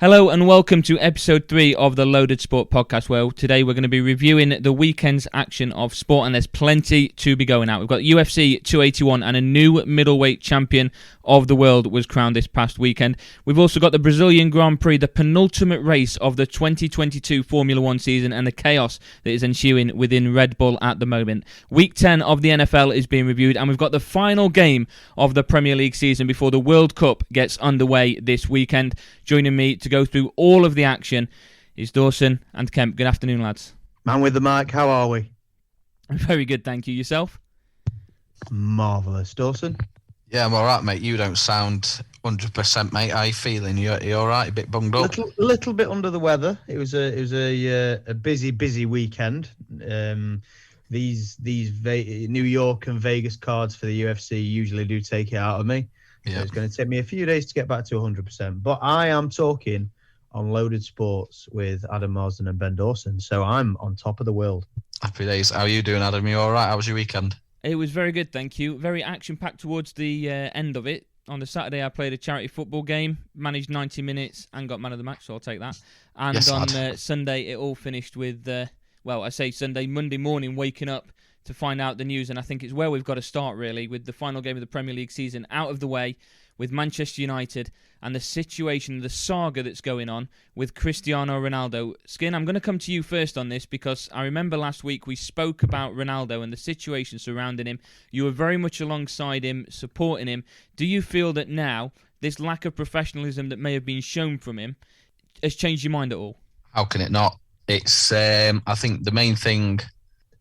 Hello and welcome to episode 3 of the Loaded Sport podcast, where today we're going to be reviewing the weekend's action of sport, and there's plenty to be going out. We've got UFC 281 and a new middleweight champion of the world was crowned this past weekend. We've also got the Brazilian Grand Prix, the penultimate race of the 2022 Formula 1 season, and the chaos that is ensuing within Red Bull at the moment. Week 10 of the NFL is being reviewed, and we've got the final game of the Premier League season before the World Cup gets underway this weekend. Joining me to go through all of the action is Dawson and Kemp. Good afternoon, lads. Man with the mic, how are we? Very good, thank you. Yourself? Marvellous. Dawson? Yeah, I'm all right, mate. You don't sound 100%, mate. How are you feeling? You all right? A bit bunged up? Little bit under the weather. It was a busy weekend. These New York and Vegas cards for the UFC usually do take it out of me. Yeah. So it's going to take me a few days to get back to 100%. But I am talking on Loaded Sports with Adam Marsden and Ben Dawson, so I'm on top of the world. Happy days. How are you doing, Adam? You all right? How was your weekend? It was very good, thank you. Very action-packed towards the end of it. On the Saturday, I played a charity football game, managed 90 minutes, and got man of the match, so I'll take that. And yes, on Sunday, it all finished with, Monday morning, waking up to find out the news, and I think it's where we've got to start, really, with the final game of the Premier League season out of the way, with Manchester United and the situation, the saga that's going on with Cristiano Ronaldo. Skin, I'm going to come to you first on this, because I remember last week we spoke about Ronaldo and the situation surrounding him. You were very much alongside him, supporting him. Do you feel that now, this lack of professionalism that may have been shown from him has changed your mind at all? How can it not? It's, I think the main thing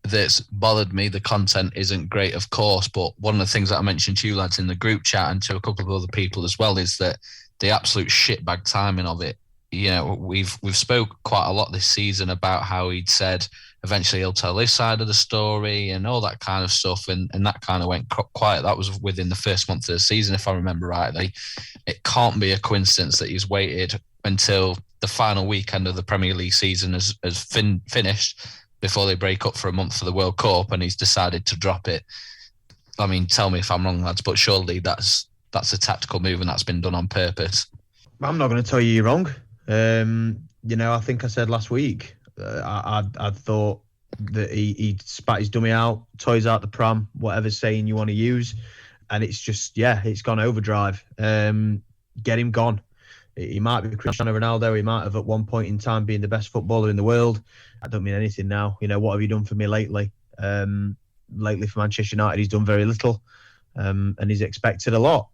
that's bothered me, the content isn't great, of course, but one of the things that I mentioned to you lads in the group chat and to a couple of other people as well is that the absolute shitbag timing of it. You know, we've spoke quite a lot this season about how he'd said eventually he'll tell this side of the story and all that kind of stuff, and that kind of went quiet. That was within the first month of the season, if I remember rightly. It can't be a coincidence that he's waited until the final weekend of the Premier League season has finished before they break up for a month for the World Cup, and he's decided to drop it. I mean, tell me if I'm wrong, lads, but surely that's a tactical move and that's been done on purpose. I'm not going to tell you you're wrong. I think I said last week, I thought that he spat his dummy out, toys out the pram, whatever saying you want to use, and it's just, it's gone overdrive. Get him gone. He might be Cristiano Ronaldo. He might have at one point in time been the best footballer in the world. I don't mean anything now. You know, what have you done for me lately? Lately for Manchester United, he's done very little, and he's expected a lot.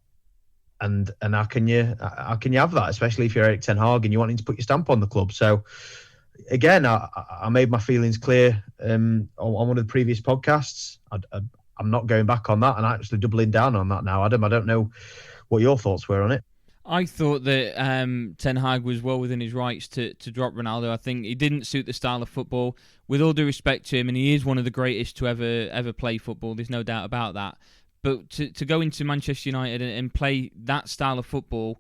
And how can you have that, especially if you're Erik ten Hag and you want him to put your stamp on the club? So again, I made my feelings clear on one of the previous podcasts. I'm not going back on that, and I'm actually doubling down on that now, Adam. I don't know what your thoughts were on it. I thought that Ten Hag was well within his rights to drop Ronaldo. I think he didn't suit the style of football. With all due respect to him, and he is one of the greatest to ever play football, there's no doubt about that. But to go into Manchester United and play that style of football,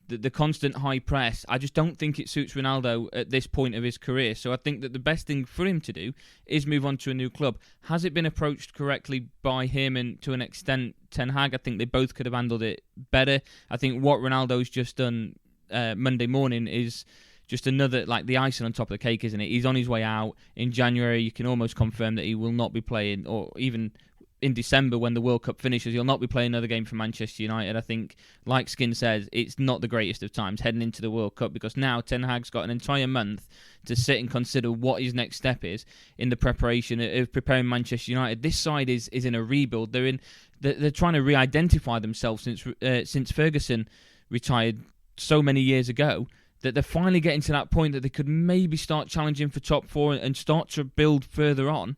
the constant high press, I just don't think it suits Ronaldo at this point of his career. So I think that the best thing for him to do is move on to a new club. Has it been approached correctly by him and to an extent Ten Hag? I think they both could have handled it better. I think what Ronaldo's just done Monday morning is just another, like, the icing on top of the cake, isn't it? He's on his way out. In January, you can almost confirm that he will not be playing, or even in December when the World Cup finishes, he'll not be playing another game for Manchester United. I think, like Skin says, it's not the greatest of times heading into the World Cup, because now Ten Hag's got an entire month to sit and consider what his next step is in the preparation of preparing Manchester United. This side is in a rebuild. They're trying to re-identify themselves since Ferguson retired so many years ago, that they're finally getting to that point that they could maybe start challenging for top four and start to build further on.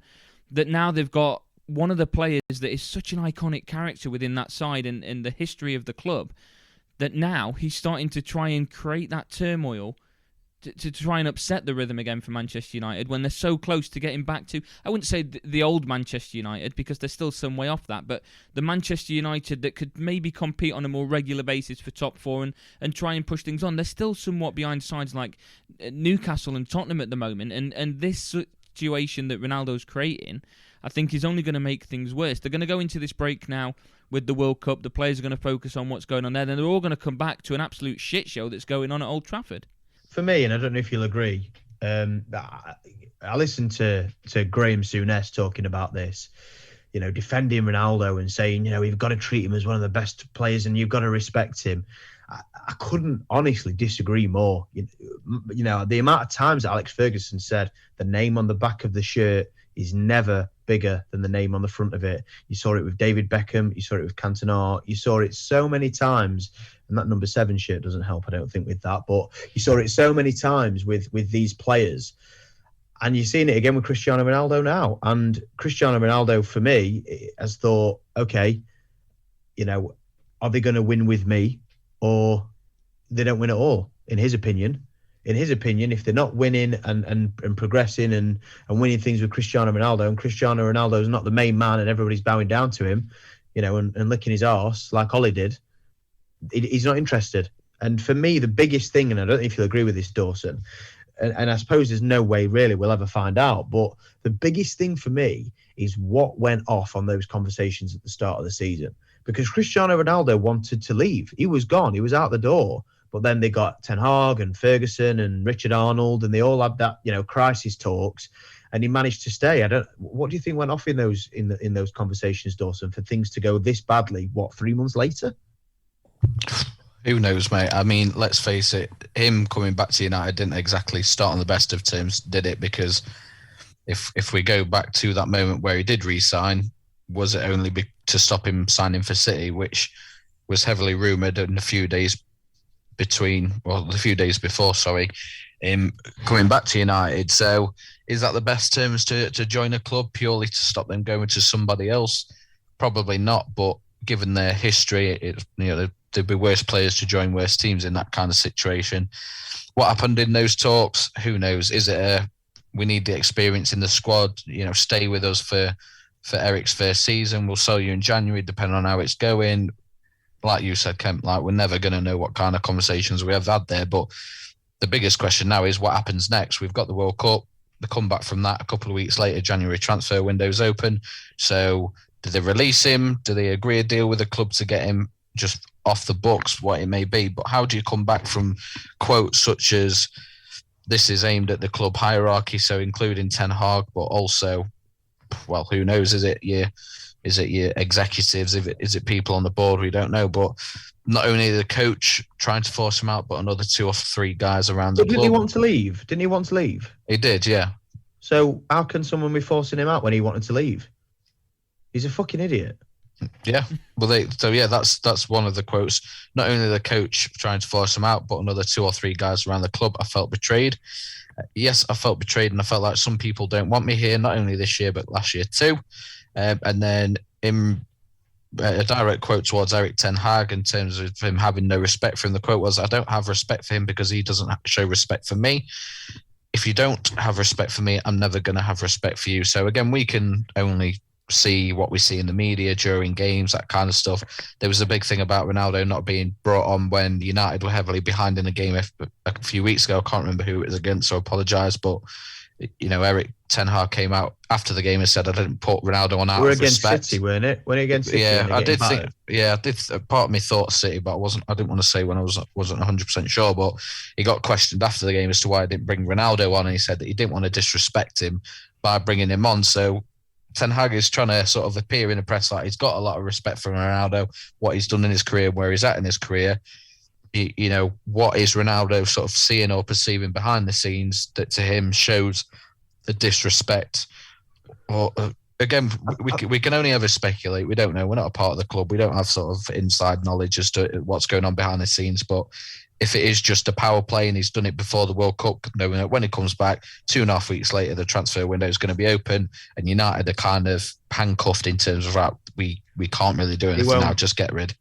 That now they've got one of the players that is such an iconic character within that side and in the history of the club, that now he's starting to try and create that turmoil to try and upset the rhythm again for Manchester United when they're so close to getting back to, I wouldn't say the old Manchester United, because they're still some way off that, but the Manchester United that could maybe compete on a more regular basis for top four and try and push things on. They're still somewhat behind sides like Newcastle and Tottenham at the moment, and this situation that Ronaldo's creating, I think, is only going to make things worse. They're going to go into this break now with the World Cup. The players are going to focus on what's going on there. Then they're all going to come back to an absolute shit show that's going on at Old Trafford. for me, and I don't know if you'll agree, I listened to Graham Souness talking about this, defending Ronaldo and saying, you've got to treat him as one of the best players and you've got to respect him. I couldn't honestly disagree more. The amount of times that Alex Ferguson said the name on the back of the shirt is never bigger than the name on the front of it. You saw it with David Beckham. You saw it with Cantona. You saw it so many times. And that number 7 shirt doesn't help, I don't think, with that. But you saw it so many times with these players. And you're seeing it again with Cristiano Ronaldo now. And Cristiano Ronaldo, for me, has thought, okay, are they going to win with me or they don't win at all, in his opinion? In his opinion, if they're not winning and progressing and winning things with Cristiano Ronaldo, and Cristiano Ronaldo's not the main man and everybody's bowing down to him, and licking his arse like Ollie did, he's not interested. And for me, the biggest thing, and I don't know if you'll agree with this, Dawson, and I suppose there's no way really we'll ever find out, but the biggest thing for me is what went off on those conversations at the start of the season. Because Cristiano Ronaldo wanted to leave. He was gone. He was out the door. But then they got Ten Hag and Ferguson and Richard Arnold, and they all had that, crisis talks, and he managed to stay. What do you think went off in those conversations, Dawson, for things to go this badly? 3 months later? Who knows, mate? I mean, let's face it, him coming back to United didn't exactly start on the best of terms, did it? Because if we go back to that moment where he did re-sign, was it only to stop him signing for City, which was heavily rumoured in the few days before, him coming back to United. So is that the best terms to join a club, purely to stop them going to somebody else? Probably not, but given their history, there'd be worse players to join worse teams in that kind of situation. What happened in those talks? Who knows? Is it we need the experience in the squad, stay with us for Eric's first season, we'll sell you in January, depending on how it's going. Like you said, Kemp, we're never going to know what kind of conversations we have had there. But the biggest question now is what happens next. We've got the World Cup, the comeback from that a couple of weeks later, January transfer window's open. So do they release him? Do they agree a deal with the club to get him just off the books, what it may be? But how do you come back from quotes such as, this is aimed at the club hierarchy, so including Ten Hag, but also, well, who knows? Is it your executives? Is it people on the board? We don't know. But not only the coach trying to force him out, but another 2 or 3 guys around the club. Didn't he want to leave? Didn't he want to leave? He did, yeah. So how can someone be forcing him out when he wanted to leave? He's a fucking idiot. Yeah. Well, that's one of the quotes. Not only the coach trying to force him out, but another 2 or 3 guys around the club. I felt betrayed. Yes, I felt betrayed, and I felt like some people don't want me here, not only this year, but last year too. And then in a direct quote towards Eric Ten Hag in terms of him having no respect for him, the quote was, I don't have respect for him because he doesn't show respect for me. If you don't have respect for me, I'm never going to have respect for you. So again, we can only see what we see in the media during games, that kind of stuff. There was a big thing about Ronaldo not being brought on when United were heavily behind in a game a few weeks ago. I can't remember who it was against, so I apologise. But, Eric Ten Hag came out after the game and said, I didn't put Ronaldo on out of respect. We're against City, weren't it? When against City? Yeah, I did think. Yeah, I did. Part of me thought City, but I didn't want to say when I wasn't 100% sure. But he got questioned after the game as to why I didn't bring Ronaldo on, and he said that he didn't want to disrespect him by bringing him on. So Ten Hag is trying to sort of appear in the press like he's got a lot of respect for Ronaldo, what he's done in his career, where he's at in his career. What is Ronaldo sort of seeing or perceiving behind the scenes that to him shows the disrespect? Or again, we can only ever speculate. We don't know. We're not a part of the club. We don't have sort of inside knowledge as to what's going on behind the scenes. But if it is just a power play and he's done it before the World Cup, knowing that when he comes back 2.5 weeks later, the transfer window is going to be open and United are kind of handcuffed in terms of, right, we can't really do anything now, just get rid.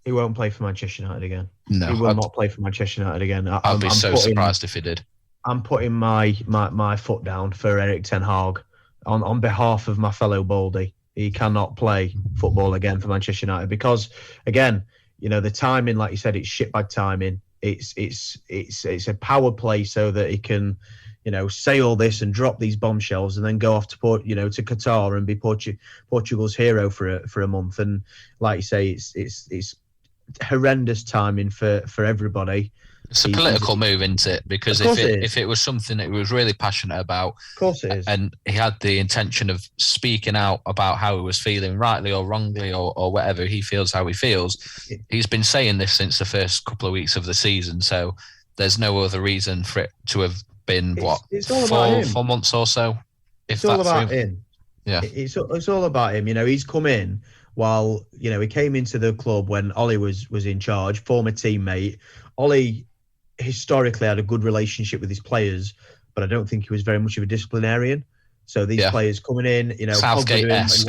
He won't play for Manchester United again. No, he will not play for Manchester United again. I'd be surprised if he did. I'm putting my foot down for Eric Ten Hag on behalf of my fellow Baldy. He cannot play football again for Manchester United because, again, the timing, like you said, it's shitbag timing. It's a power play so that he can, say all this and drop these bombshells and then go off to to Qatar and be Portugal's hero for a month. And like you say, it's horrendous timing for everybody. It's a political move, isn't it? Because if it was something that he was really passionate about, of course it is, and he had the intention of speaking out about how he was feeling, rightly or wrongly, or whatever he feels, how he feels, he's been saying this since the first couple of weeks of the season. So there's no other reason for it to have been it's all about 4 months or so. It's all about him. Yeah, it's all about him. He's come in while he came into the club when Ollie was in charge, former teammate. Ollie historically had a good relationship with his players, but I don't think he was very much of a disciplinarian. So these players coming in, Southgate-esque.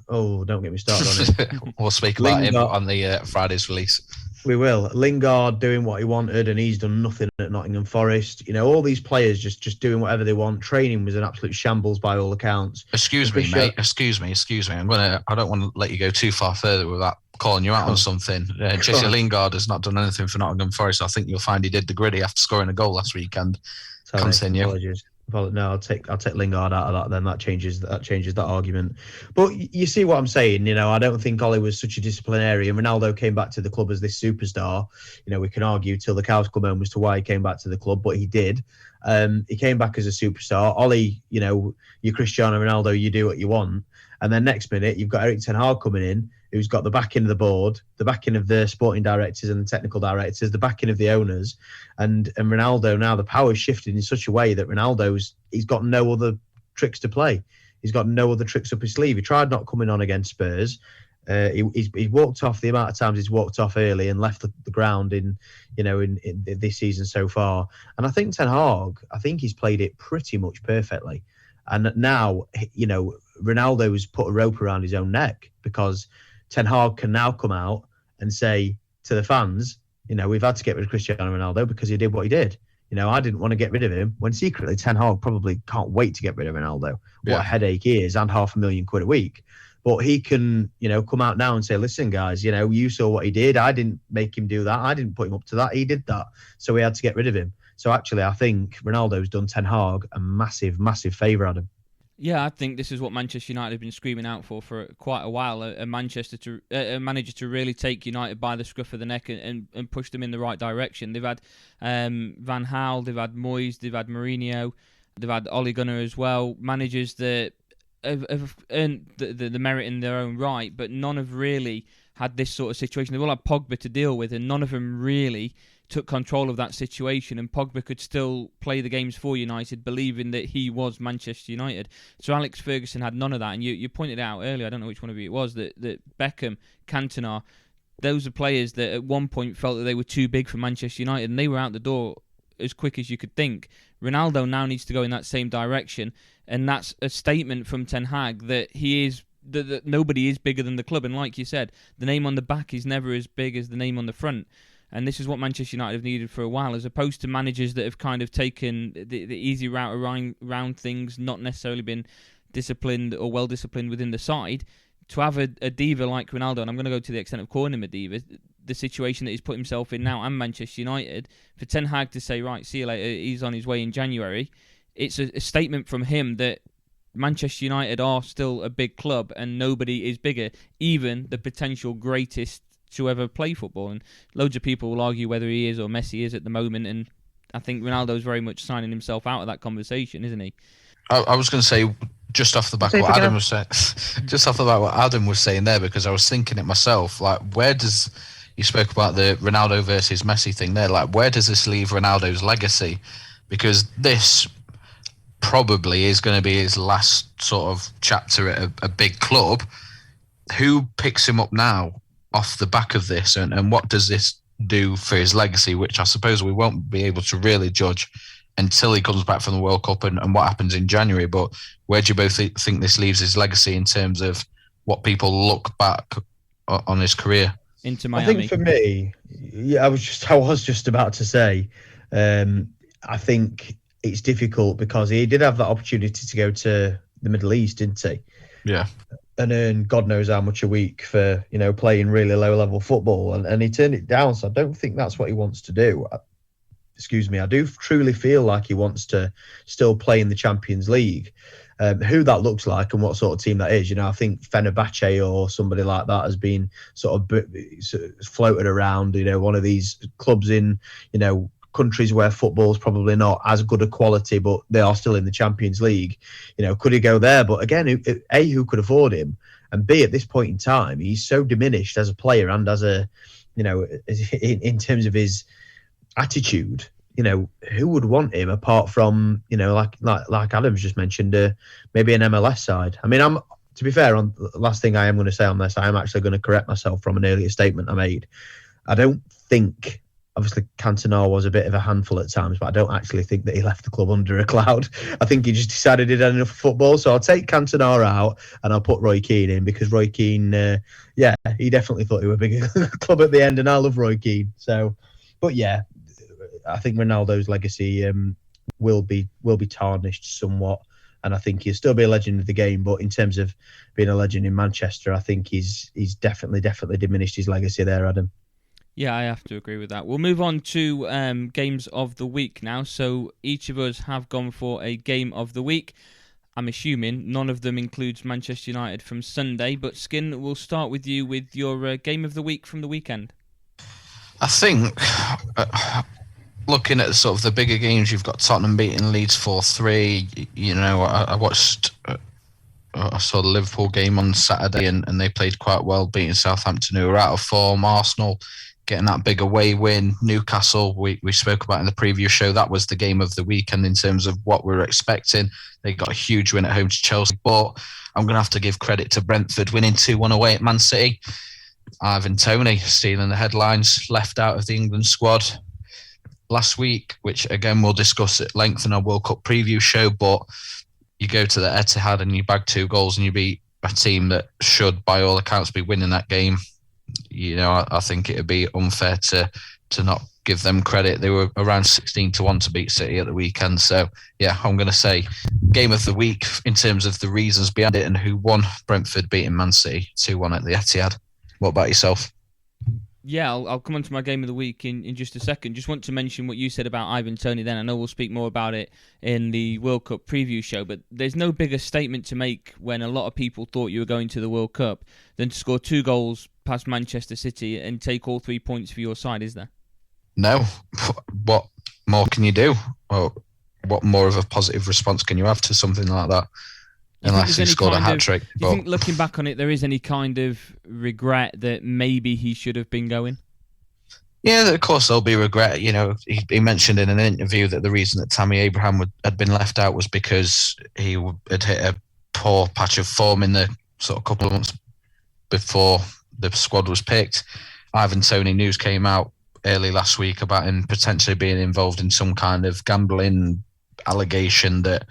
Oh, don't get me started on it. We'll speak about him on the Friday's release. We will. Lingard doing what he wanted, and he's done nothing at Nottingham Forest. All these players just doing whatever they want. Training was an absolute shambles by all accounts. Excuse me, mate. Excuse me. I don't want to let you go too far further without calling you out on something. Jesse Lingard has not done anything for Nottingham Forest. I think you'll find he did the gritty after scoring a goal last weekend. Continue. Apologies. No, I'll take Lingard out of that. Then that changes that argument. But you see what I'm saying. I don't think Ollie was such a disciplinarian. Ronaldo came back to the club as this superstar. We can argue till the cows come home as to why he came back to the club, but he did. He came back as a superstar. Ollie, you're Cristiano Ronaldo. You do what you want. And then next minute, you've got Erik ten Hag coming in, who's got the backing of the board, the backing of the sporting directors and the technical directors, the backing of the owners, and Ronaldo. Now the power's shifted in such a way that he's got no other tricks to play. He's got no other tricks up his sleeve. He tried not coming on against Spurs. He walked off the amount of times he's walked off early and left the ground in this season so far. And I think Ten Hag, he's played it pretty much perfectly. And now, Ronaldo's put a rope around his own neck, because Ten Hag can now come out and say to the fans, we've had to get rid of Cristiano Ronaldo because he did what he did. I didn't want to get rid of him, when secretly Ten Hag probably can't wait to get rid of Ronaldo. What a headache he is, and £500,000 a week. But he can, come out now and say, listen, guys, you saw what he did. I didn't make him do that. I didn't put him up to that. He did that. So we had to get rid of him. So actually, I think Ronaldo's done Ten Hag a massive, massive favour, Adam. Yeah, I think this is what Manchester United have been screaming out for quite a while. A manager to really take United by the scruff of the neck and push them in the right direction. They've had Van Gaal, they've had Moyes, they've had Mourinho, they've had Ole Gunnar as well. Managers that have earned the merit in their own right, but none have really had this sort of situation. They've all had Pogba to deal with, and none of them really took control of that situation, and Pogba could still play the games for United, believing that he was Manchester United. So Alex Ferguson had none of that, and you pointed out earlier, I don't know which one of you it was, that Beckham, Cantona, those are players that at one point felt that they were too big for Manchester United, and they were out the door as quick as you could think. Ronaldo now needs to go in that same direction, and that's a statement from Ten Hag that he is that nobody is bigger than the club, and like you said, the name on the back is never as big as the name on the front. And this is what Manchester United have needed for a while, as opposed to managers that have kind of taken the easy route around things, not necessarily been disciplined or well disciplined within the side. To have a diva like Ronaldo, and I'm going to go to the extent of calling him a diva, the situation that he's put himself in now, and Manchester United, for Ten Hag to say, right, see you later, he's on his way in January, it's a statement from him that Manchester United are still a big club and nobody is bigger, even the potential greatest to ever play football. And loads of people will argue whether he is or Messi is at the moment, and I think Ronaldo's very much signing himself out of that conversation, isn't he? I was going to say, just off the back of what Adam was saying, just off the back of what Adam was saying there, because I was thinking it myself, like, where does, you spoke about the Ronaldo versus Messi thing there, like, where does this leave Ronaldo's legacy? Because this probably is going to be his last sort of chapter at a big club. Who picks him up now off the back of this, and what does this do for his legacy, which I suppose we won't be able to really judge until he comes back from the World Cup and what happens in January. But where do you both think this leaves his legacy in terms of what people look back on his career? Into Miami. I think for me, I was just about to say, I think it's difficult because he did have that opportunity to go to the Middle East, didn't he? Yeah. And earn God knows how much a week for, playing really low level football. And he turned it down. So I don't think that's what he wants to do. Excuse me. I do truly feel like he wants to still play in the Champions League. who that looks like and what sort of team that is. I think Fenerbahce or somebody like that has been sort of floated around, one of these clubs in, countries where football's probably not as good a quality, but they are still in the Champions League. Could he go there? But again, A, who could afford him? And B, at this point in time, he's so diminished as a player and as a, in terms of his attitude. Who would want him apart from, like Adam's just mentioned, maybe an MLS side. I mean, to be fair, on the last thing I am going to say on this, I am actually going to correct myself from an earlier statement I made. I don't think, obviously, Cantona was a bit of a handful at times, but I don't actually think that he left the club under a cloud. I think he just decided he'd had enough of football. So I'll take Cantona out and I'll put Roy Keane in, because Roy Keane, he definitely thought he was a bigger club at the end, and I love Roy Keane. So, but yeah, I think Ronaldo's legacy will be tarnished somewhat, and I think he'll still be a legend of the game. But in terms of being a legend in Manchester, I think he's definitely diminished his legacy there, Adam. Yeah, I have to agree with that. We'll move on to games of the week now. So each of us have gone for a game of the week. I'm assuming none of them includes Manchester United from Sunday, but Skin, we'll start with you with your game of the week from the weekend. I think, looking at sort of the bigger games, you've got Tottenham beating Leeds 4-3. I watched, I saw the Liverpool game on Saturday, and they played quite well, beating Southampton, who were out of form. Arsenal getting that big away win. Newcastle, we spoke about in the preview show, that was the game of the weekend in terms of what we were expecting. They got a huge win at home to Chelsea, but I'm going to have to give credit to Brentford winning 2-1 away at Man City. Ivan Toney stealing the headlines, left out of the England squad last week, which again we'll discuss at length in our World Cup preview show. But you go to the Etihad and you bag 2 goals and you beat a team that should, by all accounts, be winning that game. I think it would be unfair to not give them credit. They were around 16-1 to beat City at the weekend. So yeah, I'm going to say game of the week in terms of the reasons behind it and who won. Brentford beating Man City 2-1 at the Etihad. What about yourself? Yeah, I'll come on to my game of the week in just a second. Just want to mention what you said about Ivan Toney then. I know we'll speak more about it in the World Cup preview show, but there's no bigger statement to make when a lot of people thought you were going to the World Cup than to score 2 goals past Manchester City and take all 3 points for your side, is there? No. What more can you do? Well, what more of a positive response can you have to something like that? Unless he scored a hat-trick. Do you think, looking back on it, there is any kind of regret that maybe he should have been going? Yeah, of course there'll be regret. He mentioned in an interview that the reason that Tammy Abraham had been left out was because he had hit a poor patch of form in the sort of couple of months before the squad was picked. Ivan Toney news came out early last week about him potentially being involved in some kind of gambling allegation that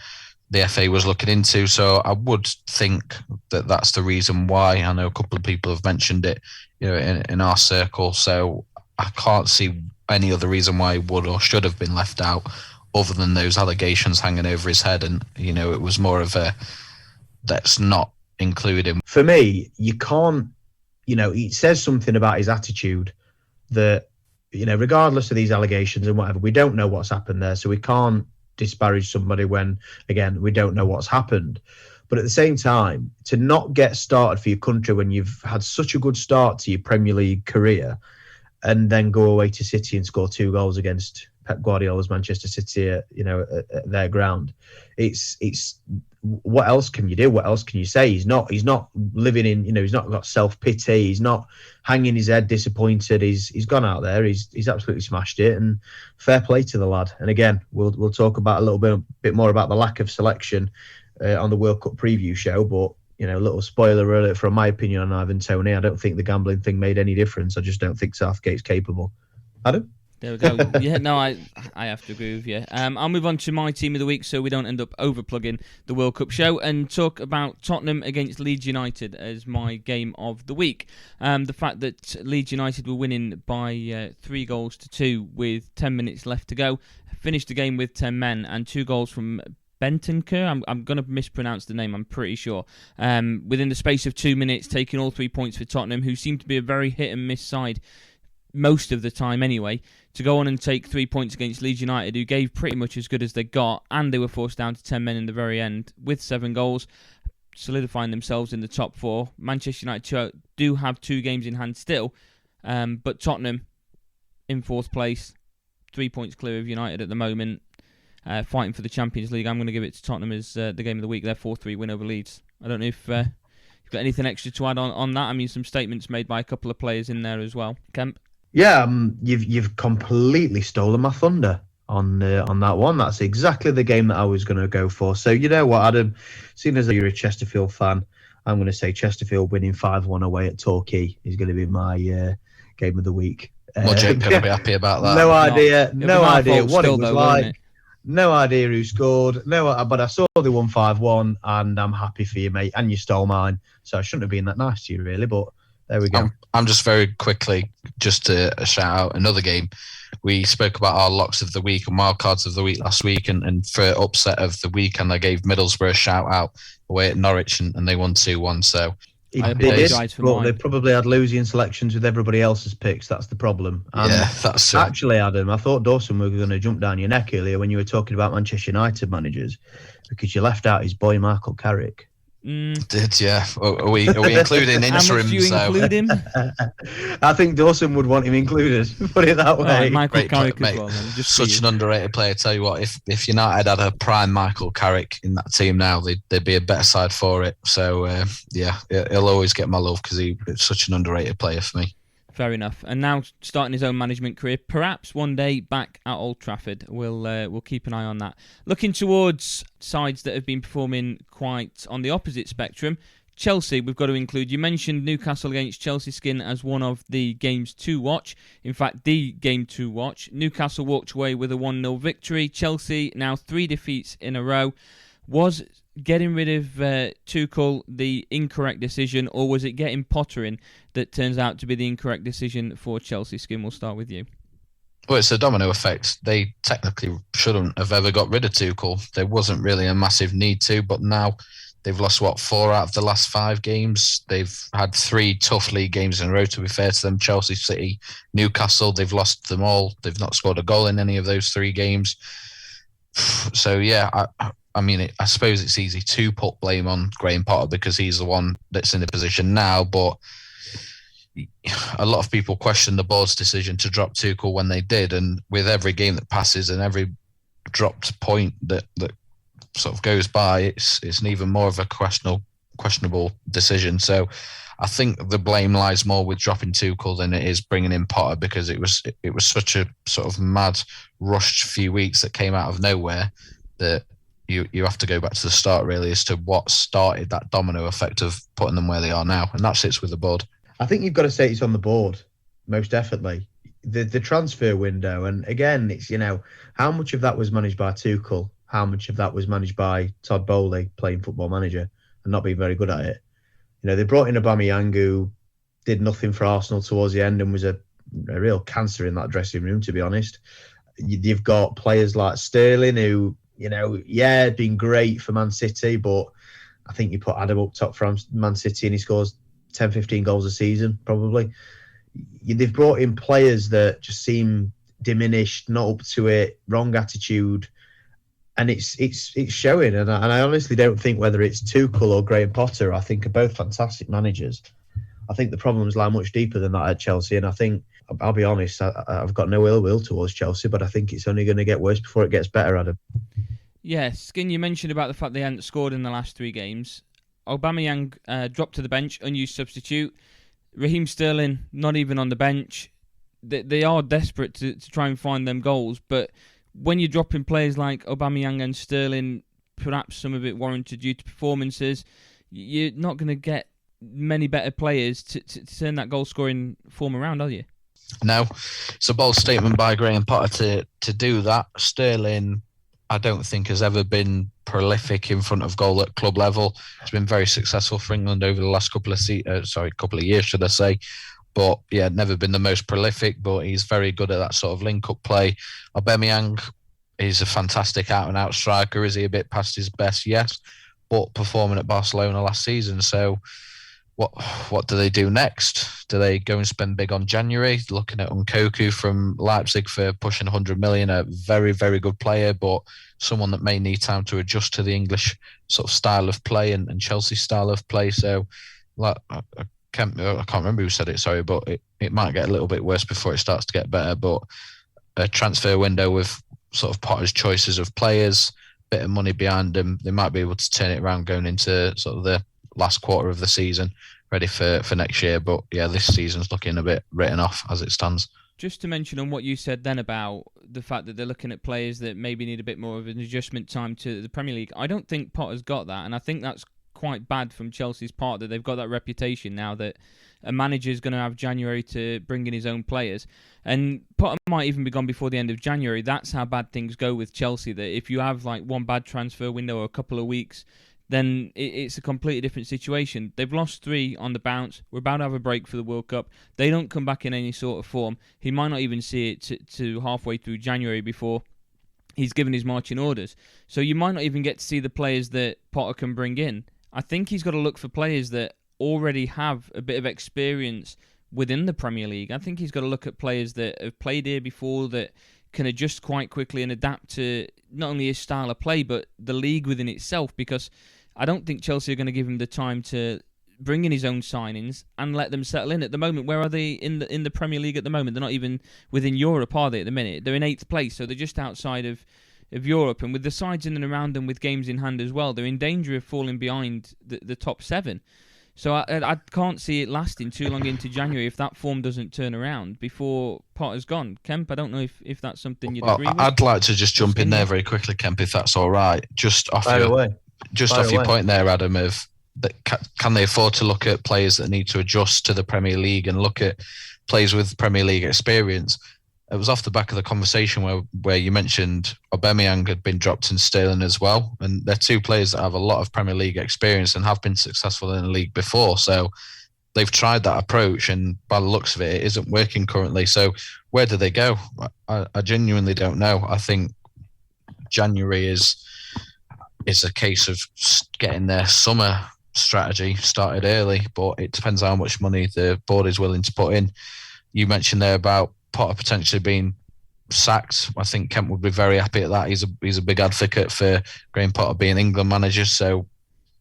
the FA was looking into. So I would think that that's the reason why. I know a couple of people have mentioned it, in our circle. So I can't see any other reason why he would or should have been left out other than those allegations hanging over his head. And, it was more of a, let's not include him. For me, you can't, it says something about his attitude that, regardless of these allegations and whatever, we don't know what's happened there. So we can't disparage somebody when, again, we don't know what's happened. But at the same time, to not get started for your country when you've had such a good start to your Premier League career and then go away to City and score 2 goals against Pep Guardiola's Manchester City at their ground, it's what else can you do? What else can you say? He's not living in, he's not got self-pity. He's not hanging his head disappointed. He's gone out there. He's absolutely smashed it, and fair play to the lad. And again, we'll talk about a little bit more about the lack of selection on the World Cup preview show. But a little spoiler alert from my opinion on Ivan Toney. I don't think the gambling thing made any difference. I just don't think Southgate's capable. Adam? There we go. Yeah, no, I have to agree with you. I'll move on to my team of the week so we don't end up overplugging the World Cup show and talk about Tottenham against Leeds United as my game of the week. The fact that Leeds United were winning by 3-2 with 10 minutes left to go, finished the game with 10 men and 2 goals from Bentancur. I'm going to mispronounce the name, I'm pretty sure. Within the space of 2 minutes, taking all 3 points for Tottenham, who seem to be a very hit and miss side most of the time anyway, to go on and take 3 points against Leeds United, who gave pretty much as good as they got, and they were forced down to 10 men in the very end with 7 goals, solidifying themselves in the top 4. Manchester United do have 2 games in hand still, but Tottenham in 4th place, 3 points clear of United at the moment, fighting for the Champions League. I'm going to give it to Tottenham as the game of the week, their 4-3 win over Leeds. I don't know if you've got anything extra to add on that. I mean, some statements made by a couple of players in there as well. Kemp? Yeah, you've completely stolen my thunder on that one. That's exactly the game that I was going to go for. So you know what, Adam, seeing as you're a Chesterfield fan, I'm going to say Chesterfield winning 5-1 away at Torquay is going to be my game of the week. Jake going to be happy about that. No idea what it was like. It? No idea who scored. But I saw they won 5-1, and I'm happy for you, mate. And you stole mine, so I shouldn't have been that nice to you, really. But there we go. I'm just very quickly just to shout out another game. We spoke about our locks of the week and wildcards of the week last week, and for upset of the weekend, I gave Middlesbrough a shout out away at Norwich, and they won 2-1. So I apologise for mine. They probably had losing selections with everybody else's picks. That's the problem. And yeah, that's actually, Adam, I thought Dawson were going to jump down your neck earlier when you were talking about Manchester United managers, because you left out his boy Michael Carrick. Did, yeah. Are we including interim? How much do you include him? I think Dawson would want him included. Put it that way. Right, Michael Great Carrick play, as well. Then, just such an underrated player. Tell you what, if United had a prime Michael Carrick in that team now, they'd be a better side for it. So yeah, he'll always get my love because he's such an underrated player for me. Fair enough. And now starting his own management career, perhaps one day back at Old Trafford. We'll keep an eye on that. Looking towards sides that have been performing quite on the opposite spectrum, Chelsea, we've got to include. You mentioned Newcastle against Chelsea Skin as one of the games to watch. In fact, the game to watch. Newcastle walked away with a 1-0 victory. Chelsea now 3 defeats in a row. Was getting rid of Tuchel the incorrect decision, or was it getting Potter in that turns out to be the incorrect decision for Chelsea? Skin, we'll start with you. Well, it's a domino effect. They technically shouldn't have ever got rid of Tuchel. There wasn't really a massive need to, but now they've lost, 4 out of the last 5 games. They've had 3 tough league games in a row, to be fair to them. Chelsea, City, Newcastle, they've lost them all. They've not scored a goal in any of those 3 games. So, yeah, I mean, I suppose it's easy to put blame on Graham Potter because he's the one that's in the position now, but a lot of people question the board's decision to drop Tuchel when they did, and with every game that passes and every dropped point that sort of goes by, it's an even more of a questionable decision. So I think the blame lies more with dropping Tuchel than it is bringing in Potter, because it was such a sort of mad, rushed few weeks that came out of nowhere that you have to go back to the start, really, as to what started that domino effect of putting them where they are now. And that sits with the board. I think you've got to say it's on the board, most definitely. The transfer window. And again, it's, how much of that was managed by Tuchel? How much of that was managed by Todd Bowley, playing Football Manager, and not being very good at it? They brought in Aubameyang, who did nothing for Arsenal towards the end and was a real cancer in that dressing room, to be honest. You've got players like Sterling, who, been great for Man City, but I think you put Adam up top for Man City and he scores 10, 15 goals a season, probably. They've brought in players that just seem diminished, not up to it, wrong attitude, and it's showing. And I honestly don't think whether it's Tuchel or Graham Potter, I think are both fantastic managers. I think the problems lie much deeper than that at Chelsea, and I think, I'll be honest, I've got no ill will towards Chelsea, but I think it's only going to get worse before it gets better, Adam. Yeah, Skin, you mentioned about the fact they hadn't scored in the last 3 games. Aubameyang dropped to the bench, unused substitute. Raheem Sterling, not even on the bench. They are desperate to try and find them goals, but when you're dropping players like Aubameyang and Sterling, perhaps some of it warranted due to performances, you're not going to get many better players to turn that goal-scoring form around, are you? No, it's a bold statement by Graham Potter to do that. Sterling, I don't think, has ever been prolific in front of goal at club level. It's been very successful for England over the last couple of years, should I say. But yeah, never been the most prolific, but he's very good at that sort of link-up play. Aubameyang is a fantastic out-and-out striker. Is he a bit past his best? Yes, but performing at Barcelona last season. So what do they do next? Do they go and spend big on January? Looking at Unkoku from Leipzig for pushing 100 million, a very, very good player, but someone that may need time to adjust to the English sort of style of play and Chelsea style of play. So, like, I can't remember who said it, sorry, but it might get a little bit worse before it starts to get better. But a transfer window with sort of Potter's choices of players, bit of money behind them, they might be able to turn it around going into sort of the last quarter of the season, ready for next year. But yeah, this season's looking a bit written off as it stands. Just to mention on what you said then about the fact that they're looking at players that maybe need a bit more of an adjustment time to the Premier League, I don't think Potter's got that, and I think that's quite bad from Chelsea's part that they've got that reputation now that a manager's going to have January to bring in his own players. And Potter might even be gone before the end of January. That's how bad things go with Chelsea, that if you have like one bad transfer window or a couple of weeks, then it's a completely different situation. They've lost 3 on the bounce. We're about to have a break for the World Cup. They don't come back in any sort of form. He might not even see it to halfway through January before he's given his marching orders. So you might not even get to see the players that Potter can bring in. I think he's got to look for players that already have a bit of experience within the Premier League. I think he's got to look at players that have played here before, that can adjust quite quickly and adapt to not only his style of play, but the league within itself, because I don't think Chelsea are going to give him the time to bring in his own signings and let them settle in. At the moment, where are they in the Premier League at the moment? They're not even within Europe, are they, at the minute? They're in 8th place, so they're just outside of Europe. And with the sides in and around them with games in hand as well, they're in danger of falling behind the top 7. So I can't see it lasting too long into January if that form doesn't turn around before Potter's gone. Kemp, I don't know if that's something you'd agree with. I'd like to just jump in there very quickly, Kemp, if that's all right. Just off your point there, Adam, of that, can they afford to look at players that need to adjust to the Premier League and look at players with Premier League experience? It was off the back of the conversation where you mentioned Aubameyang had been dropped in Sterling as well. And they're 2 players that have a lot of Premier League experience and have been successful in the league before. So they've tried that approach, and by the looks of it, it isn't working currently. So where do they go? I genuinely don't know. I think January is a case of getting their summer strategy started early, but it depends how much money the board is willing to put in. You mentioned there about Potter potentially being sacked. I think Kemp would be very happy at that. He's a big advocate for Graham Potter being England manager. So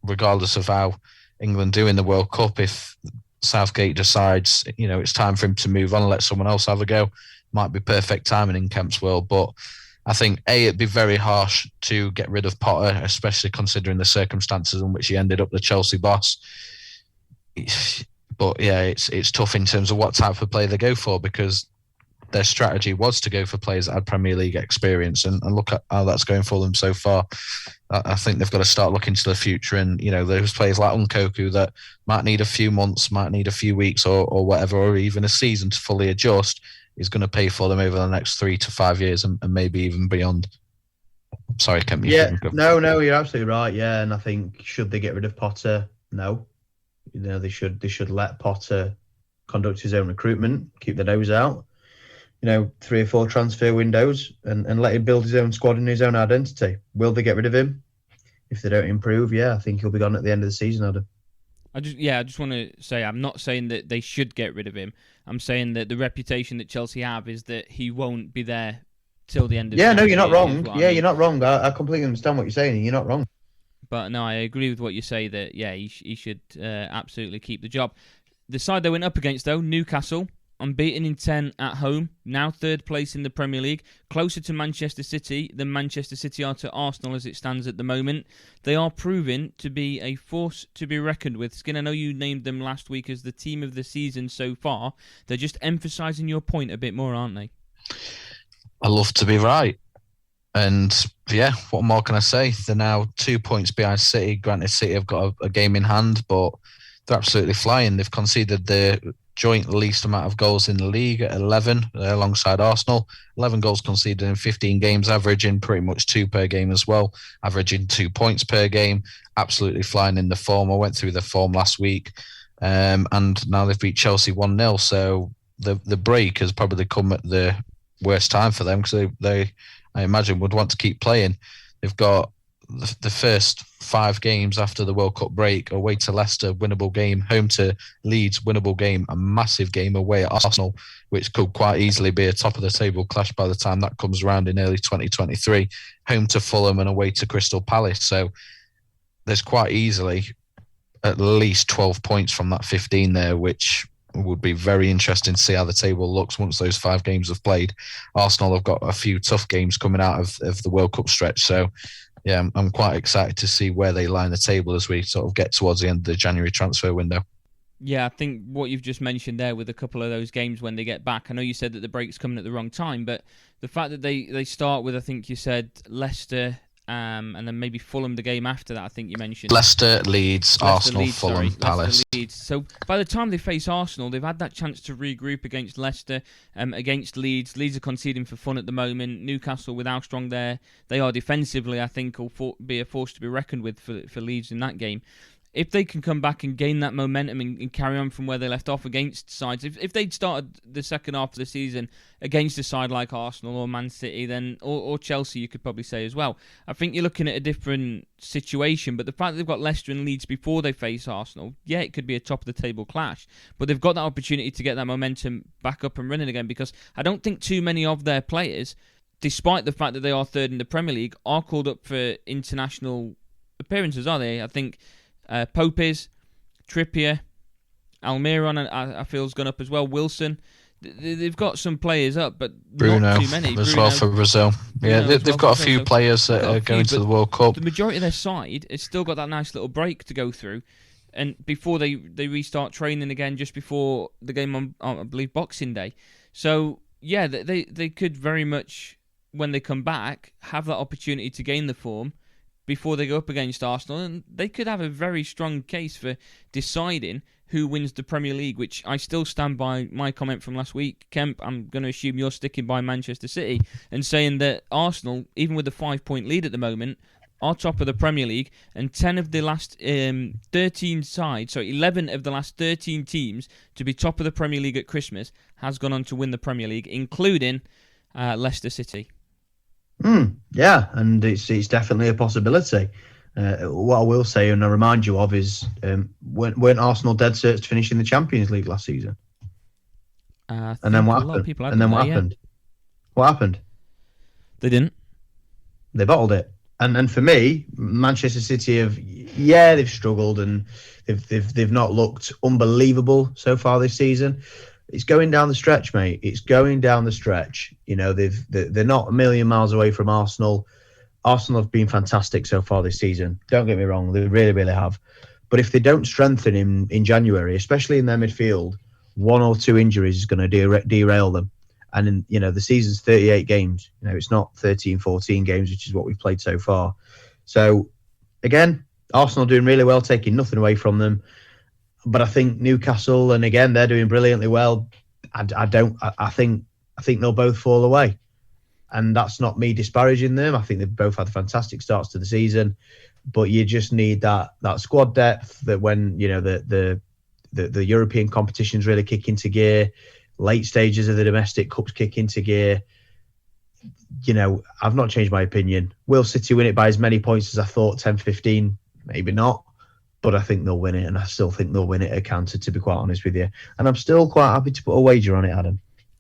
regardless of how England do in the World Cup, if Southgate decides, it's time for him to move on and let someone else have a go, might be perfect timing in Kemp's world. But I think, it'd be very harsh to get rid of Potter, especially considering the circumstances in which he ended up the Chelsea boss. But yeah, it's tough in terms of what type of player they go for, because their strategy was to go for players that had Premier League experience, and look at how that's going for them so far. I think they've got to start looking to the future, and those players like Unkoku that might need a few months, might need a few weeks or whatever, or even a season to fully adjust, is going to pay for them over the next 3 to 5 years and maybe even beyond. Sorry, Kemp. No, you're absolutely right. Yeah, and I think, should they get rid of Potter? No. They should let Potter conduct his own recruitment, keep the nose out. 3 or 4 transfer windows and let him build his own squad and his own identity. Will they get rid of him? If they don't improve, I think he'll be gone at the end of the season, Adam. I just want to say, I'm not saying that they should get rid of him. I'm saying that the reputation that Chelsea have is that he won't be there till the end of the season. Yeah, no, you're not wrong. Yeah, you're not wrong. I completely understand what you're saying, and you're not wrong. But no, I agree with what you say that, he should absolutely keep the job. The side they went up against, though, Newcastle, unbeaten in 10 at home, now 3rd place in the Premier League, closer to Manchester City than Manchester City are to Arsenal as it stands at the moment. They are proving to be a force to be reckoned with. Skin, I know you named them last week as the team of the season so far. They're just emphasising your point a bit more, aren't they? I love to be right. And yeah, what more can I say? They're now 2 points behind City. Granted, City have got a game in hand, but they're absolutely flying. They've conceded the joint least amount of goals in the league at 11, alongside Arsenal. 11 goals conceded in 15 games, averaging pretty much 2 per game as well, averaging 2 points per game. Absolutely flying in the form. I went through the form last week, and now they've beat Chelsea 1-0. So the break has probably come at the worst time for them, because they I imagine, would want to keep playing. They've got the first 5 games after the World Cup break: away to Leicester, winnable game; home to Leeds, winnable game; a massive game away at Arsenal, which could quite easily be a top of the table clash by the time that comes around in early 2023; home to Fulham, and away to Crystal Palace. So there's quite easily at least 12 points from that 15 there, which would be very interesting to see how the table looks once those 5 games have played. Arsenal have got a few tough games coming out of the World Cup stretch. So, yeah, I'm quite excited to see where they line the table as we sort of get towards the end of the January transfer window. Yeah, I think what you've just mentioned there with a couple of those games when they get back, I know you said that the break's coming at the wrong time, but the fact that they start with, I think you said, Leicester, and then maybe Fulham the game after that, I think you mentioned. Leicester, Leeds, Arsenal, Fulham, Palace. Leeds. So by the time they face Arsenal, they've had that chance to regroup against Leicester, against Leeds. Leeds are conceding for fun at the moment. Newcastle, with how strong they are defensively, I think will be a force to be reckoned with for Leeds in that game. If they can come back and gain that momentum and carry on from where they left off against sides, if they'd started the second half of the season against a side like Arsenal or Man City, then or Chelsea, you could probably say as well, I think you're looking at a different situation. But the fact that they've got Leicester and Leeds before they face Arsenal, yeah, it could be a top of the table clash, but they've got that opportunity to get that momentum back up and running again, because I don't think too many of their players, despite the fact that they are third in the Premier League, are called up for international appearances, are they? I think Pope is, Trippier, Almiron, I feel, has gone up as well. Wilson, they've got some players up, but Bruno, not too many. As well for Brazil. Yeah, they've got a few players that are going to the World Cup. The majority of their side has still got that nice little break to go through, and before they restart training again, just before the game on I believe Boxing Day. So yeah, they could very much, when they come back, have that opportunity to gain the form before they go up against Arsenal, and they could have a very strong case for deciding who wins the Premier League, which I still stand by my comment from last week. Kemp, I'm going to assume you're sticking by Manchester City and saying that Arsenal, even with a 5-point lead at the moment, are top of the Premier League, and 11 of the last 13 teams to be top of the Premier League at Christmas has gone on to win the Premier League, including Leicester City. Yeah, and it's definitely a possibility. What I will say, and I remind you of, is weren't Arsenal dead cert to finish in the Champions League last season? And then what happened? What happened? They didn't. They bottled it. And for me, Manchester City they've struggled and they've not looked unbelievable so far this season. It's going down the stretch, mate. It's going down the stretch. You know, they're not a million miles away from Arsenal. Arsenal have been fantastic so far this season. Don't get me wrong, they really, really have. But if they don't strengthen in January, especially in their midfield, 1 or 2 injuries is going to derail them. And the season's 38 games. It's not 13, 14 games, which is what we've played so far. So again, Arsenal doing really well, taking nothing away from them. But I think Newcastle, and again, they're doing brilliantly well. I think they'll both fall away, and that's not me disparaging them. I think they've both had fantastic starts to the season, but you just need that squad depth that when the European competitions really kick into gear, late stages of the domestic cups kick into gear. I've not changed my opinion. Will City win it by as many points as I thought? 10, 15, maybe not. But I think they'll win it, and I still think they'll win it at counter, to be quite honest with you. And I'm still quite happy to put a wager on it, Adam.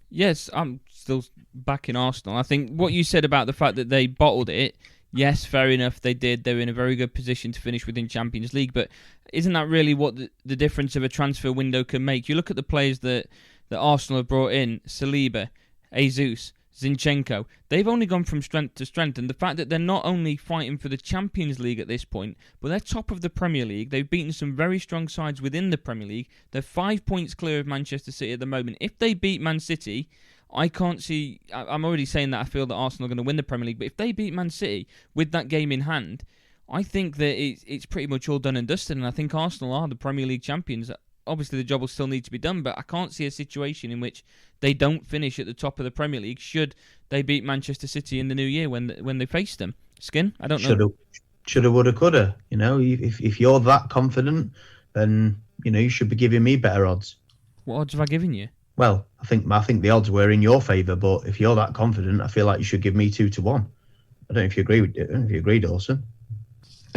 Yes, I'm still backing Arsenal. I think what you said about the fact that they bottled it, yes, fair enough, they did. They're in a very good position to finish within Champions League, but isn't that really what the difference of a transfer window can make? You look at the players that Arsenal have brought in, Saliba, Jesus, Zinchenko, they've only gone from strength to strength, and the fact that they're not only fighting for the Champions League at this point, but they're top of the Premier League. They've beaten some very strong sides within the Premier League. They're 5 points clear of Manchester City at the moment. If they beat Man City, I can't see... I'm already saying that I feel that Arsenal are going to win the Premier League, but if they beat Man City with that game in hand, I think that it's pretty much all done and dusted, and I think Arsenal are the Premier League champions. Obviously, the job will still need to be done, but I can't see a situation in which they don't finish at the top of the Premier League should they beat Manchester City in the new year when they face them. Skin? I don't know. Shoulda, woulda, coulda. If you're that confident, then you should be giving me better odds. What odds have I given you? Well, I think the odds were in your favour, but if you're that confident, I feel like you should give me 2-1. I don't know if you agree, Dawson.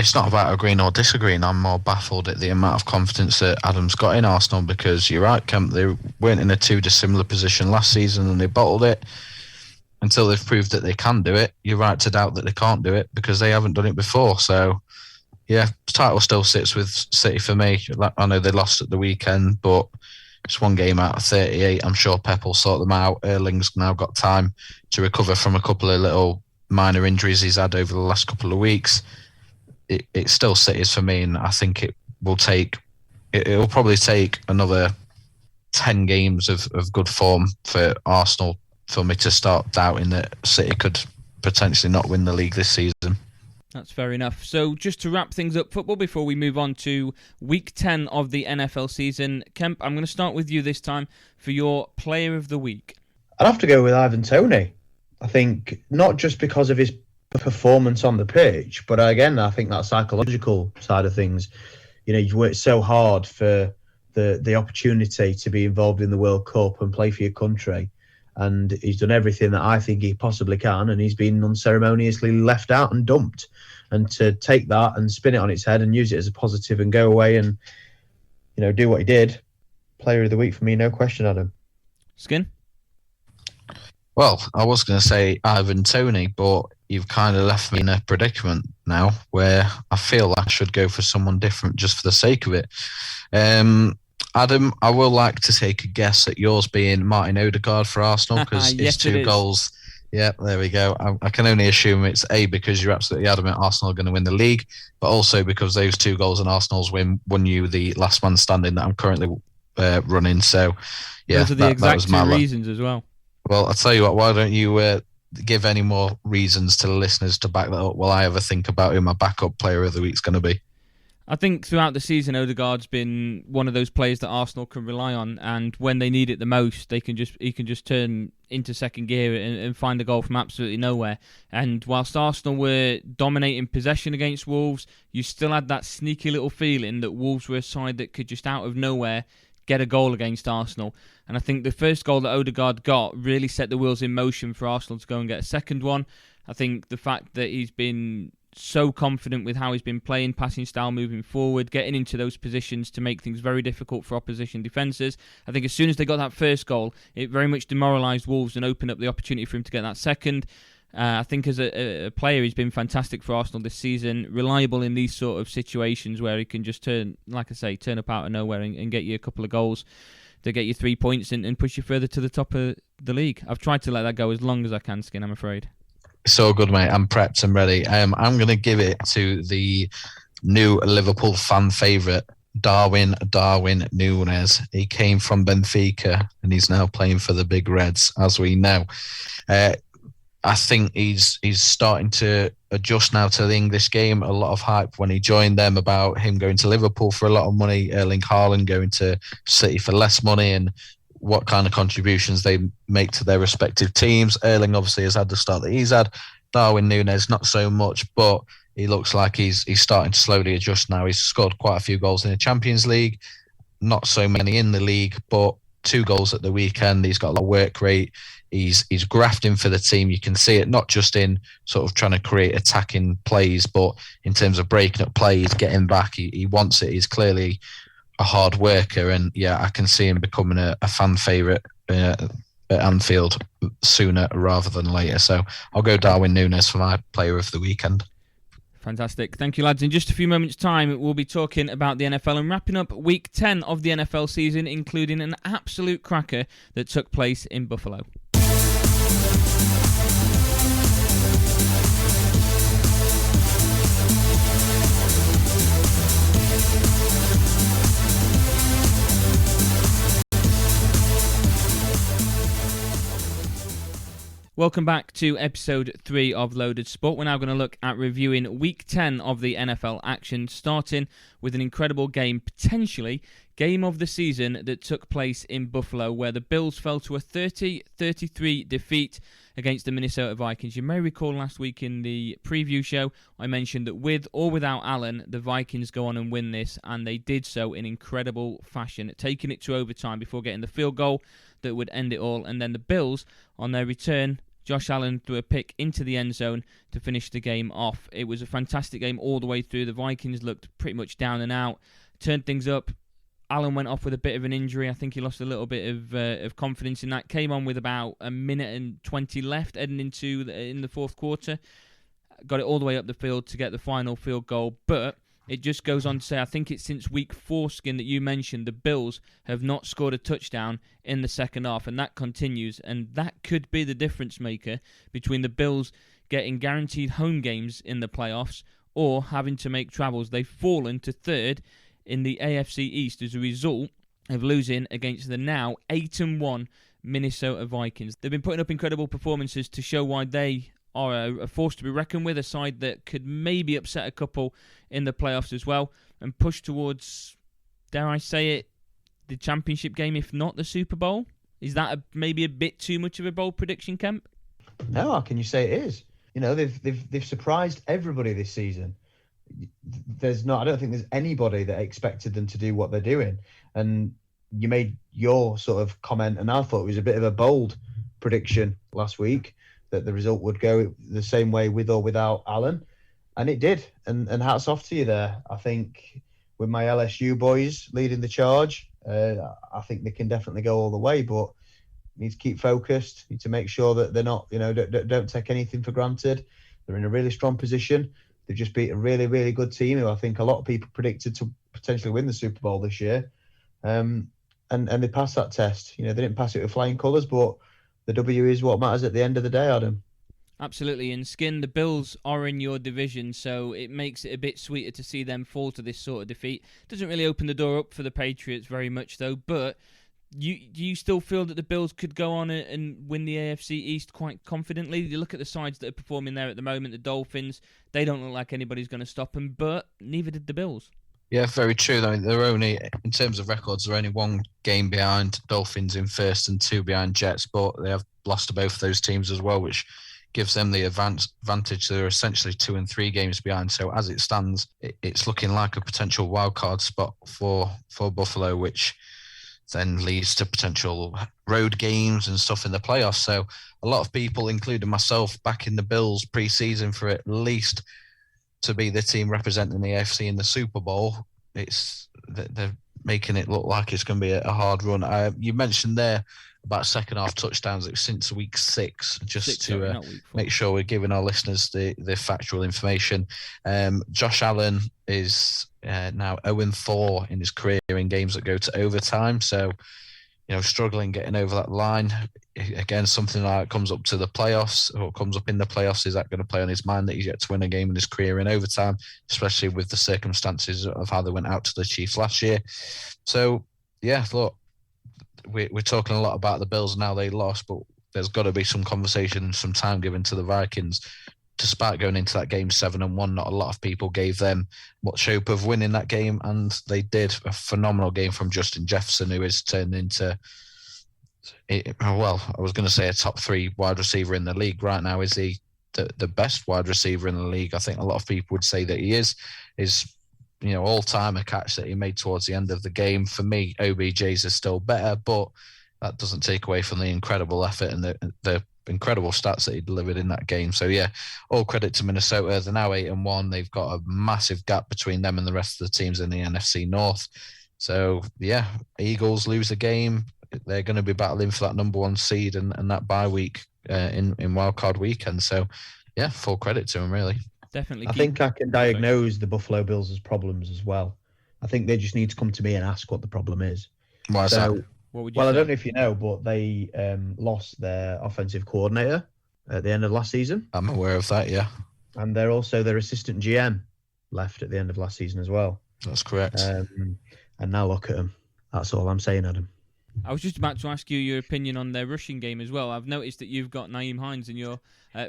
it's not about agreeing or disagreeing. I'm more baffled at the amount of confidence that Adam's got in Arsenal, because you're right, Kemp, they weren't in a too dissimilar position last season and they bottled it until they've proved that they can do it. You're right to doubt that they can't do it because they haven't done it before. So, yeah, the title still sits with City for me. I know they lost at the weekend, but it's one game out of 38. I'm sure Pep will sort them out. Erling's now got time to recover from a couple of little minor injuries he's had over the last couple of weeks. It still City's for me, and I think it will probably take another 10 games of good form for Arsenal for me to start doubting that City could potentially not win the league this season. That's fair enough. So just to wrap things up football before we move on to week 10 of the NFL season, Kemp, I'm going to start with you this time for your player of the week. I'd have to go with Ivan Toney. I think not just because of his performance on the pitch, but again, I think that psychological side of things. You know, you've worked so hard for the opportunity to be involved in the World Cup and play for your country, and he's done everything that I think he possibly can, and he's been unceremoniously left out and dumped. And to take that and spin it on its head and use it as a positive and go away and, you know, do what he did, player of the week for me, no question, Adam. Skin? Well, I was going to say Ivan Toney, but you've kind of left me in a predicament now where I feel I should go for someone different just for the sake of it. Adam, I will like to take a guess at yours being Martin Odegaard for Arsenal, because yes, his 2 goals. Yeah, there we go. I can only assume it's A, because you're absolutely adamant Arsenal are going to win the league, but also because those 2 goals in Arsenal's win won you the last man standing that I'm currently running. So, yeah, those are the exact 2 reasons as well. Well, I'll tell you what, why don't you give any more reasons to the listeners to back that up while I ever think about who my backup player of the week's going to be? I think throughout the season, Odegaard's been one of those players that Arsenal can rely on, and when they need it the most, he can just turn into second gear and find a goal from absolutely nowhere. And whilst Arsenal were dominating possession against Wolves, you still had that sneaky little feeling that Wolves were a side that could just out of nowhere get a goal against Arsenal. And I think the first goal that Odegaard got really set the wheels in motion for Arsenal to go and get a second one. I think the fact that he's been so confident with how he's been playing, passing style moving forward, getting into those positions to make things very difficult for opposition defences. I think as soon as they got that first goal, it very much demoralised Wolves and opened up the opportunity for him to get that second. I think as a player, he's been fantastic for Arsenal this season, reliable in these sort of situations where he can just turn up out of nowhere and get you a couple of goals to get you 3 points and push you further to the top of the league. I've tried to let that go as long as I can, Skin, I'm afraid. So good, mate. I'm prepped and ready. I'm going to give it to the new Liverpool fan favourite, Darwin Núñez. He came from Benfica and he's now playing for the Big Reds, as we know. I think he's starting to adjust now to the English game. A lot of hype when he joined them about him going to Liverpool for a lot of money, Erling Haaland going to City for less money, and what kind of contributions they make to their respective teams. Erling obviously has had the start that he's had. Darwin Núñez, not so much, but he looks like he's starting to slowly adjust now. He's scored quite a few goals in the Champions League, not so many in the league, but 2 goals at the weekend. He's got a lot of work rate. He's grafting for the team. You can see it not just in sort of trying to create attacking plays, but in terms of breaking up plays, getting back. He wants it. He's clearly a hard worker, and yeah, I can see him becoming a fan favourite at Anfield sooner rather than later. So I'll go Darwin Núñez for my player of the weekend. Fantastic. Thank you, lads. In just a few moments' time, we'll be talking about the NFL and wrapping up week 10 of the NFL season, including an absolute cracker that took place in Buffalo. Welcome back to episode 3 of Loaded Sport. We're now going to look at reviewing week 10 of the NFL action, starting with an incredible game, potentially game of the season, that took place in Buffalo, where the Bills fell to a 30-33 defeat against the Minnesota Vikings. You may recall last week in the preview show, I mentioned that with or without Allen, the Vikings go on and win this, and they did so in incredible fashion, taking it to overtime before getting the field goal that would end it all. And then the Bills, on their return Josh Allen threw a pick into the end zone to finish the game off. It was a fantastic game all the way through. The Vikings looked pretty much down and out, turned things up. Allen went off with a bit of an injury. I think he lost a little bit of confidence in that. Came on with about a minute and 20 left heading into in the fourth quarter. Got it all the way up the field to get the final field goal. But it just goes on to say, I think it's since week 4, Skin, that you mentioned, the Bills have not scored a touchdown in the second half, and that continues. And that could be the difference maker between the Bills getting guaranteed home games in the playoffs or having to make travels. They've fallen to 3rd in the AFC East as a result of losing against the now 8-1 Minnesota Vikings. They've been putting up incredible performances to show why they are a force to be reckoned with, a side that could maybe upset a couple in the playoffs as well and push towards, dare I say it, the championship game, if not the Super Bowl. Is that maybe a bit too much of a bold prediction, Kemp? No, how can you say it is? You know, they've surprised everybody this season. I don't think there's anybody that expected them to do what they're doing. And you made your sort of comment, and I thought it was a bit of a bold prediction last week that the result would go the same way with or without Allen. And it did. And hats off to you there. I think with my LSU boys leading the charge, I think they can definitely go all the way, but need to keep focused, need to make sure that they're not, don't take anything for granted. They're in a really strong position. They've just beat a really, really good team who I think a lot of people predicted to potentially win the Super Bowl this year. And they passed that test. They didn't pass it with flying colours, but the W is what matters at the end of the day, Adam. Absolutely. And Skin, the Bills are in your division, so it makes it a bit sweeter to see them fall to this sort of defeat. Doesn't really open the door up for the Patriots very much, though. But do you still feel that the Bills could go on and win the AFC East quite confidently? You look at the sides that are performing there at the moment, the Dolphins, they don't look like anybody's going to stop them, but neither did the Bills. Yeah, very true. I mean, they're only, in terms of records, they're only 1 game behind Dolphins in first and 2 behind Jets, but they have lost to both of those teams as well, which gives them the advantage. They're essentially 2 and 3 games behind. So as it stands, it's looking like a potential wildcard spot for Buffalo, which then leads to potential road games and stuff in the playoffs. So a lot of people, including myself, back in the Bills pre-season for at least to be the team representing the AFC in the Super Bowl. They're making it look like it's going to be a hard run. You mentioned there about second half touchdowns. It was since week 6, just to make sure we're giving our listeners the factual information. Josh Allen is now 0-4 in his career in games that go to overtime. So, struggling getting over that line. Again, something like comes up to the playoffs or comes up in the playoffs. Is that going to play on his mind that he's yet to win a game in his career in overtime, especially with the circumstances of how they went out to the Chiefs last year? So, yeah, look, we're talking a lot about the Bills now they lost, but there's got to be some conversation, some time given to the Vikings. Despite going into that game 7-1, not a lot of people gave them much hope of winning that game, and they did. A phenomenal game from Justin Jefferson, who is turned into, well, I was going to say a top 3 wide receiver in the league right now. Is he the best wide receiver in the league? I think a lot of people would say that he is. All-timer catch that he made towards the end of the game. For me, OBJ's is still better, but that doesn't take away from the incredible effort and the incredible stats that he delivered in that game. So, yeah, all credit to Minnesota. They're now 8-1. They've got a massive gap between them and the rest of the teams in the NFC North. So, yeah, Eagles lose a game. They're going to be battling for that number 1 seed and that bye week in wildcard weekend. So, yeah, full credit to them, really. Definitely. I think I can diagnose the Buffalo Bills as problems as well. I think they just need to come to me and ask what the problem is. Why is that? What would you say? I don't know if you know, but they lost their offensive coordinator at the end of last season. I'm aware of that, yeah. And they're also their assistant GM left at the end of last season as well. That's correct. And now look at them. That's all I'm saying, Adam. I was just about to ask you your opinion on their rushing game as well. I've noticed that you've got Nyheim Hines in your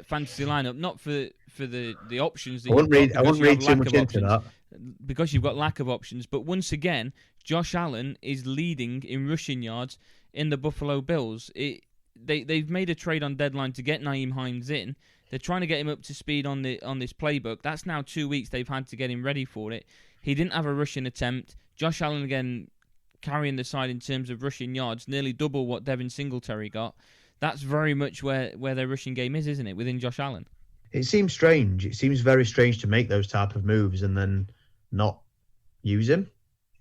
fantasy lineup, not for the options that I wouldn't read too much into that. Because you've got lack of options. But once again, Josh Allen is leading in rushing yards in the Buffalo Bills. They've made a trade on deadline to get Nyheim Hines in. They're trying to get him up to speed on this playbook. That's now 2 weeks they've had to get him ready for it. He didn't have a rushing attempt. Josh Allen again carrying the side in terms of rushing yards, nearly double what Devin Singletary got. that's very much where their rushing game is, isn't it? Within Josh Allen. It seems strange. It seems very strange to make those type of moves and then not use him,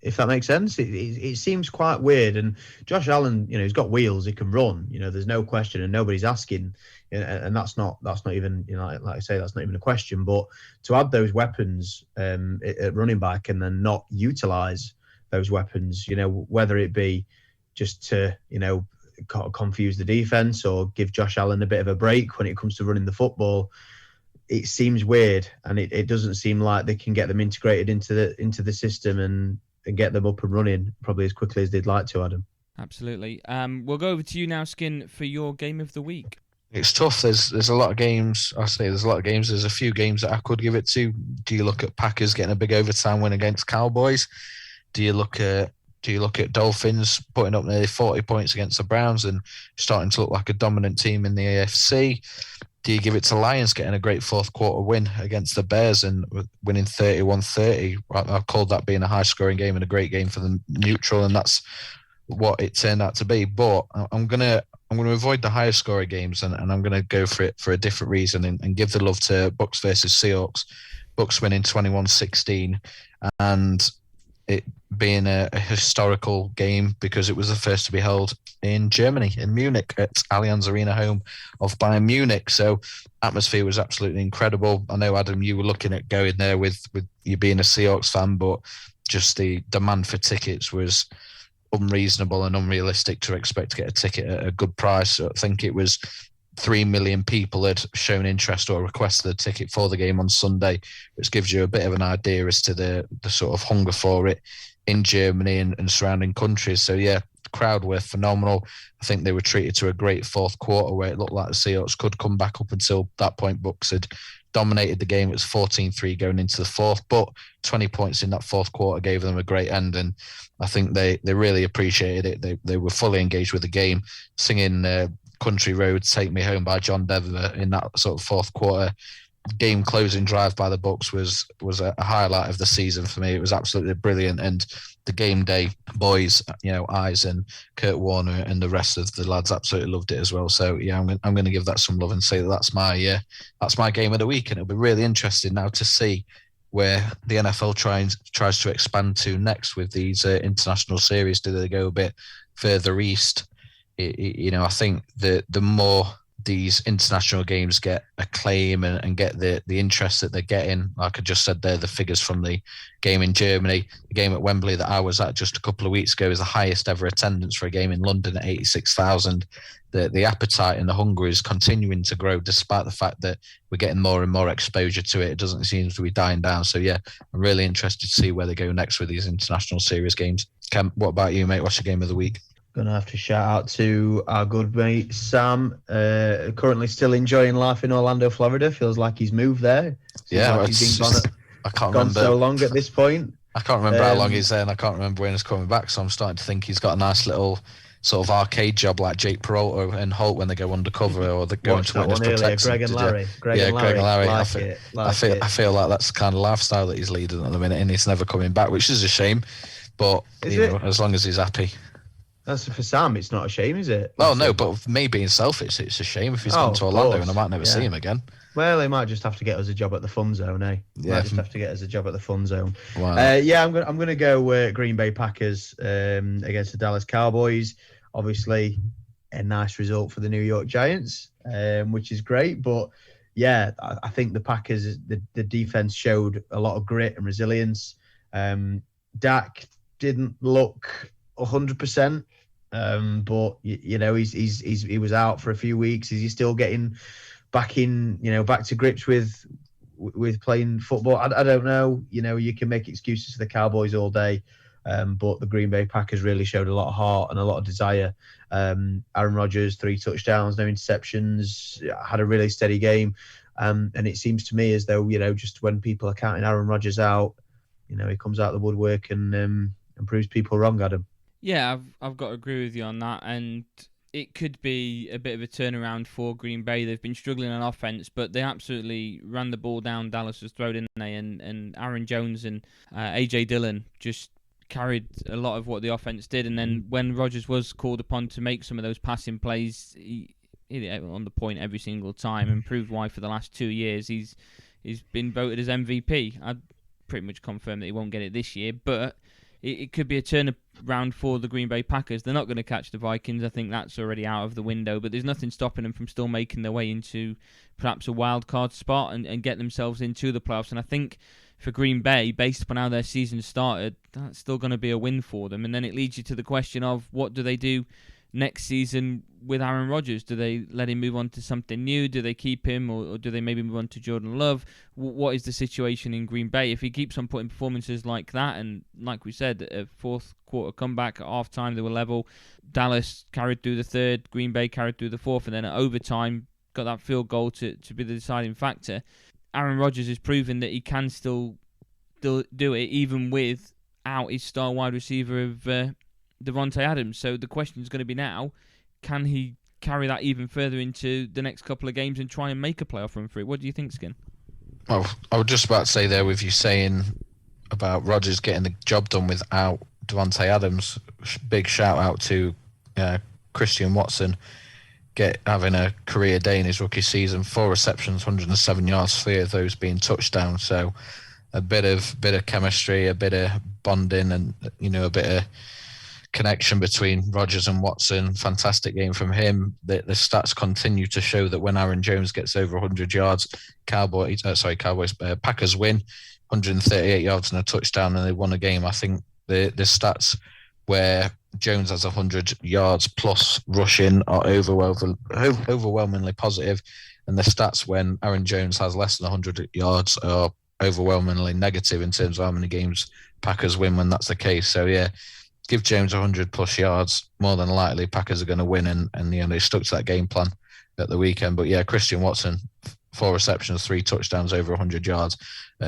if that makes sense. It seems quite weird. And Josh Allen, he's got wheels, he can run. There's no question, and nobody's asking. And that's not even, like I say, that's not even a question. But to add those weapons at running back and then not utilize those weapons, whether it be just to, confuse the defense or give Josh Allen a bit of a break when it comes to running the football, it seems weird, and it doesn't seem like they can get them integrated into the system and get them up and running probably as quickly as they'd like to, Adam. Absolutely. We'll go over to you now, Skin, for your game of the week. It's tough. There's a lot of games. There's a lot of games. There's a few games that I could give it to. Do you look at Packers getting a big overtime win against Cowboys? Do you look at Dolphins putting up nearly 40 points against the Browns and starting to look like a dominant team in the AFC? Do you give it to Lions getting a great fourth quarter win against the Bears and winning 31-30? I've called that being a high scoring game and a great game for the neutral, and that's what it turned out to be. But I'm gonna avoid the higher scoring games and I'm gonna go for it for a different reason and give the love to Bucks versus Seahawks. Bucks winning 21-16 and it being a historical game because it was the first to be held in Germany, in Munich, at Allianz Arena, home of Bayern Munich. So atmosphere was absolutely incredible. I know, Adam, you were looking at going there with you being a Seahawks fan, but just the demand for tickets was unreasonable and unrealistic to expect to get a ticket at a good price. I think it was 3 million people had shown interest or requested a ticket for the game on Sunday, which gives you a bit of an idea as to the sort of hunger for it in Germany and surrounding countries. So yeah, the crowd were phenomenal. I think they were treated to a great fourth quarter where it looked like the Seahawks could come back. Up until that point, Bucks had dominated the game. It was 14-3 going into the fourth, but 20 points in that fourth quarter gave them a great end, and I think they really appreciated it. They were fully engaged with the game, singing Country Roads, Take Me Home by John Denver in that sort of fourth quarter. Game closing drive by the Bucks was a highlight of the season for me. It was absolutely brilliant, and the game day boys, Eyes and Kurt Warner and the rest of the lads absolutely loved it as well. So yeah, I'm going to give that some love and say that's my game of the week, and it'll be really interesting now to see where the NFL tries to expand to next with these international series. Do they go a bit further east? I think the more these international games get acclaim and get the interest that they're getting, like I just said there, the figures from the game in Germany, the game at Wembley that I was at just a couple of weeks ago is the highest ever attendance for a game in London at 86,000. The appetite and the hunger is continuing to grow despite the fact that we're getting more and more exposure to it. It doesn't seem to be dying down. So yeah, I'm really interested to see where they go next with these international series games. Kemp, what about you, mate? What's your game of the week? Going to have to shout out to our good mate Sam, currently still enjoying life in Orlando, Florida. Feels like he's moved there. He's been gone so long at this point. I can't remember how long he's there, and I can't remember when he's coming back. So I'm starting to think he's got a nice little sort of arcade job like Jake Peralta and Holt when they go undercover or they go into witness protection. Greg and Larry. Greg and Larry. I feel like that's the kind of lifestyle that he's leading at the minute, and he's never coming back, which is a shame. But as long as he's happy. That's for Sam. It's not a shame, is it? Well, no, but for me being selfish, it's a shame if he's gone to Orlando and I might never see him again. Well, he might just have to get us a job at the Fun Zone, eh? Yeah, might just have to get us a job at the Fun Zone. Wow. I'm going to go Green Bay Packers against the Dallas Cowboys. Obviously, a nice result for the New York Giants, which is great. But yeah, I think the Packers, the defense showed a lot of grit and resilience. Dak didn't look 100%, but he was out for a few weeks. Is he still getting back to grips with playing football? I don't know. You can make excuses for the Cowboys all day, but the Green Bay Packers really showed a lot of heart and a lot of desire. Aaron Rodgers, 3 touchdowns, no interceptions, had a really steady game, and it seems to me as though just when people are counting Aaron Rodgers out, he comes out of the woodwork and proves people wrong, Adam. Yeah, I've got to agree with you on that, and it could be a bit of a turnaround for Green Bay. They've been struggling on offense, but they absolutely ran the ball down Dallas's throat, didn't they? And Aaron Jones and AJ Dillon just carried a lot of what the offense did. And then when Rodgers was called upon to make some of those passing plays, on the point every single time and proved why for the last 2 years he's been voted as MVP. I'd pretty much confirm that he won't get it this year, but it could be a turnaround for the Green Bay Packers. They're not going to catch the Vikings. I think that's already out of the window, but there's nothing stopping them from still making their way into perhaps a wild card spot and get themselves into the playoffs. And I think for Green Bay, based upon how their season started, that's still going to be a win for them. And then it leads you to the question of what do they do next season with Aaron Rodgers? Do they let him move on to something new? Do they keep him, or do they maybe move on to Jordan Love? What is the situation in Green Bay? If he keeps on putting performances like that, and like we said, a fourth quarter comeback at halftime, they were level. Dallas carried through the third, Green Bay carried through the fourth, and then at overtime got that field goal to be the deciding factor. Aaron Rodgers has proven that he can still do it, even without his star wide receiver of Davante Adams. So the question is going to be now, can he carry that even further into the next couple of games and try and make a playoff run for it? What do you think, Skin? Well, I was just about to say there with you saying about Rodgers getting the job done without Davante Adams. Big shout out to Christian Watson having a career day in his rookie season. 4 receptions, 107 yards, 3 of those being touchdowns. So a bit of chemistry, a bit of bonding, and a bit of connection between Rodgers and Watson. Fantastic game from him. The stats continue to show that when Aaron Jones gets over 100 yards, Packers win, 138 yards and a touchdown, and they won a game. I think the stats where Jones has 100 yards plus rushing are overwhelmingly positive, and the stats when Aaron Jones has less than 100 yards are overwhelmingly negative in terms of how many games Packers win when that's the case. So yeah, give Jones 100 plus yards, more than likely Packers are going to win, and they stuck to that game plan at the weekend. But yeah, Christian Watson, 4 receptions, 3 touchdowns, over 100 yards.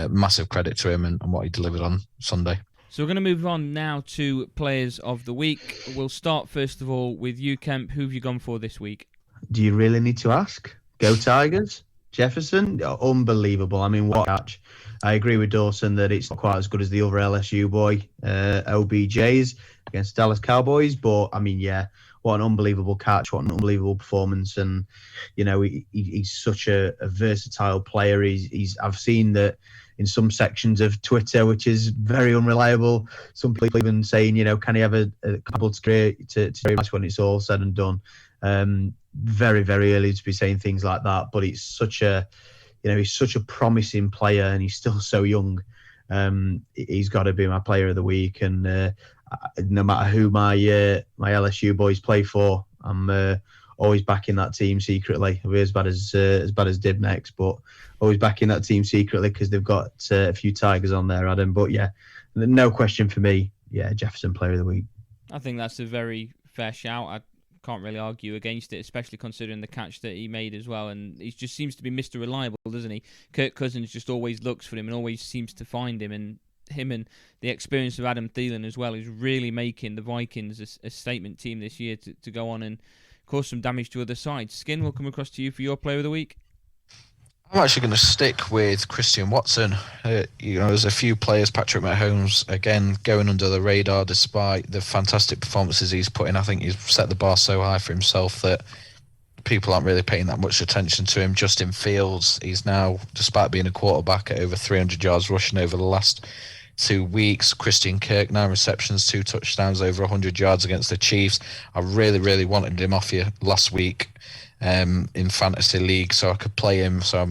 Massive credit to him and what he delivered on Sunday. So we're going to move on now to players of the week. We'll start first of all with you, Kemp. Who have you gone for this week? Do you really need to ask? Go Tigers. Jefferson, unbelievable. I mean, what a catch. I agree with Dawson that it's not quite as good as the other LSU boy, OBJ's, against Dallas Cowboys. But, I mean, yeah, what an unbelievable catch, what an unbelievable performance. And, he's such a versatile player. I've seen that in some sections of Twitter, which is very unreliable. Some people even saying, can he have a couple to when it's all said and done? Very, very early to be saying things like that, but it's such a, he's such a promising player, and he's still so young. He's got to be my player of the week, and no matter who my LSU boys play for, I'm always backing that team secretly. I'll be as bad as Dib next, but always backing that team secretly because they've got a few Tigers on there, Adam. But yeah, no question for me. Yeah, Jefferson player of the week. I think that's a very fair shout. I can't really argue against it, especially considering the catch that he made as well. And he just seems to be Mr. Reliable, doesn't he? Kirk Cousins just always looks for him and always seems to find him. And him and the experience of Adam Thielen as well is really making the Vikings a statement team this year to go on and cause some damage to other sides. Skin, we'll come across to you for your player of the week. I'm actually going to stick with Christian Watson. There's a few players, Patrick Mahomes, again, going under the radar despite the fantastic performances he's put in. I think he's set the bar so high for himself that people aren't really paying that much attention to him. Justin Fields, he's now, despite being a quarterback, at over 300 yards rushing over the last 2 weeks. Christian Kirk, 9 receptions, 2 touchdowns, over 100 yards against the Chiefs. I really, really wanted him off you last week in fantasy league so I could play him. So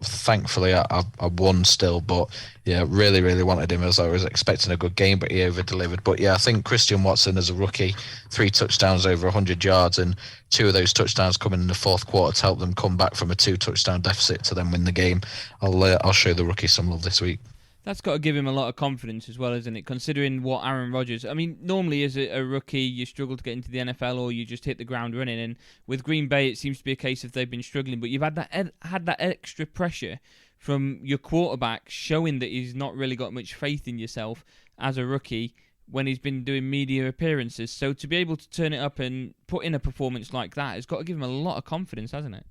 thankfully I won still, but yeah, really, really wanted him as I was expecting a good game, but he over-delivered. But yeah, I think Christian Watson as a rookie, 3 touchdowns, over 100 yards, and 2 of those touchdowns coming in the fourth quarter to help them come back from a 2-touchdown deficit to then win the game. I'll show the rookie some love this week. That's got to give him a lot of confidence as well, isn't it? Considering what Aaron Rodgers... I mean, normally as a rookie, you struggle to get into the NFL or you just hit the ground running. And with Green Bay, it seems to be a case of they've been struggling. But you've had that extra pressure from your quarterback showing that he's not really got much faith in yourself as a rookie when he's been doing media appearances. So to be able to turn it up and put in a performance like that has got to give him a lot of confidence, hasn't it?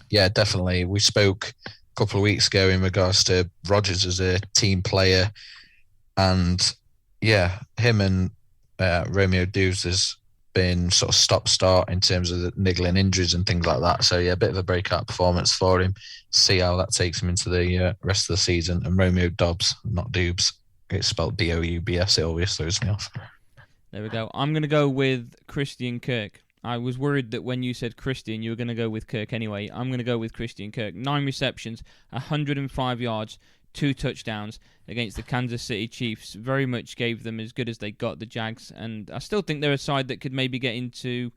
Yeah, definitely. We spoke couple of weeks ago in regards to Rodgers as a team player, and yeah, him and Romeo Dubes as been sort of stop-start in terms of the niggling injuries and things like that. So, yeah, a bit of a breakout performance for him. See how that takes him into the rest of the season. And Romeo Dobbs, not Doubs. It's spelled Doubs. It always throws me off. There we go. I'm going to go with Christian Kirk. I was worried that when you said Christian, you were going to go with Kirk anyway. I'm going to go with Christian Kirk. 9 receptions, 105 yards, 2 touchdowns against the Kansas City Chiefs. Very much gave them as good as they got, the Jags. And I still think they're a side that could maybe get into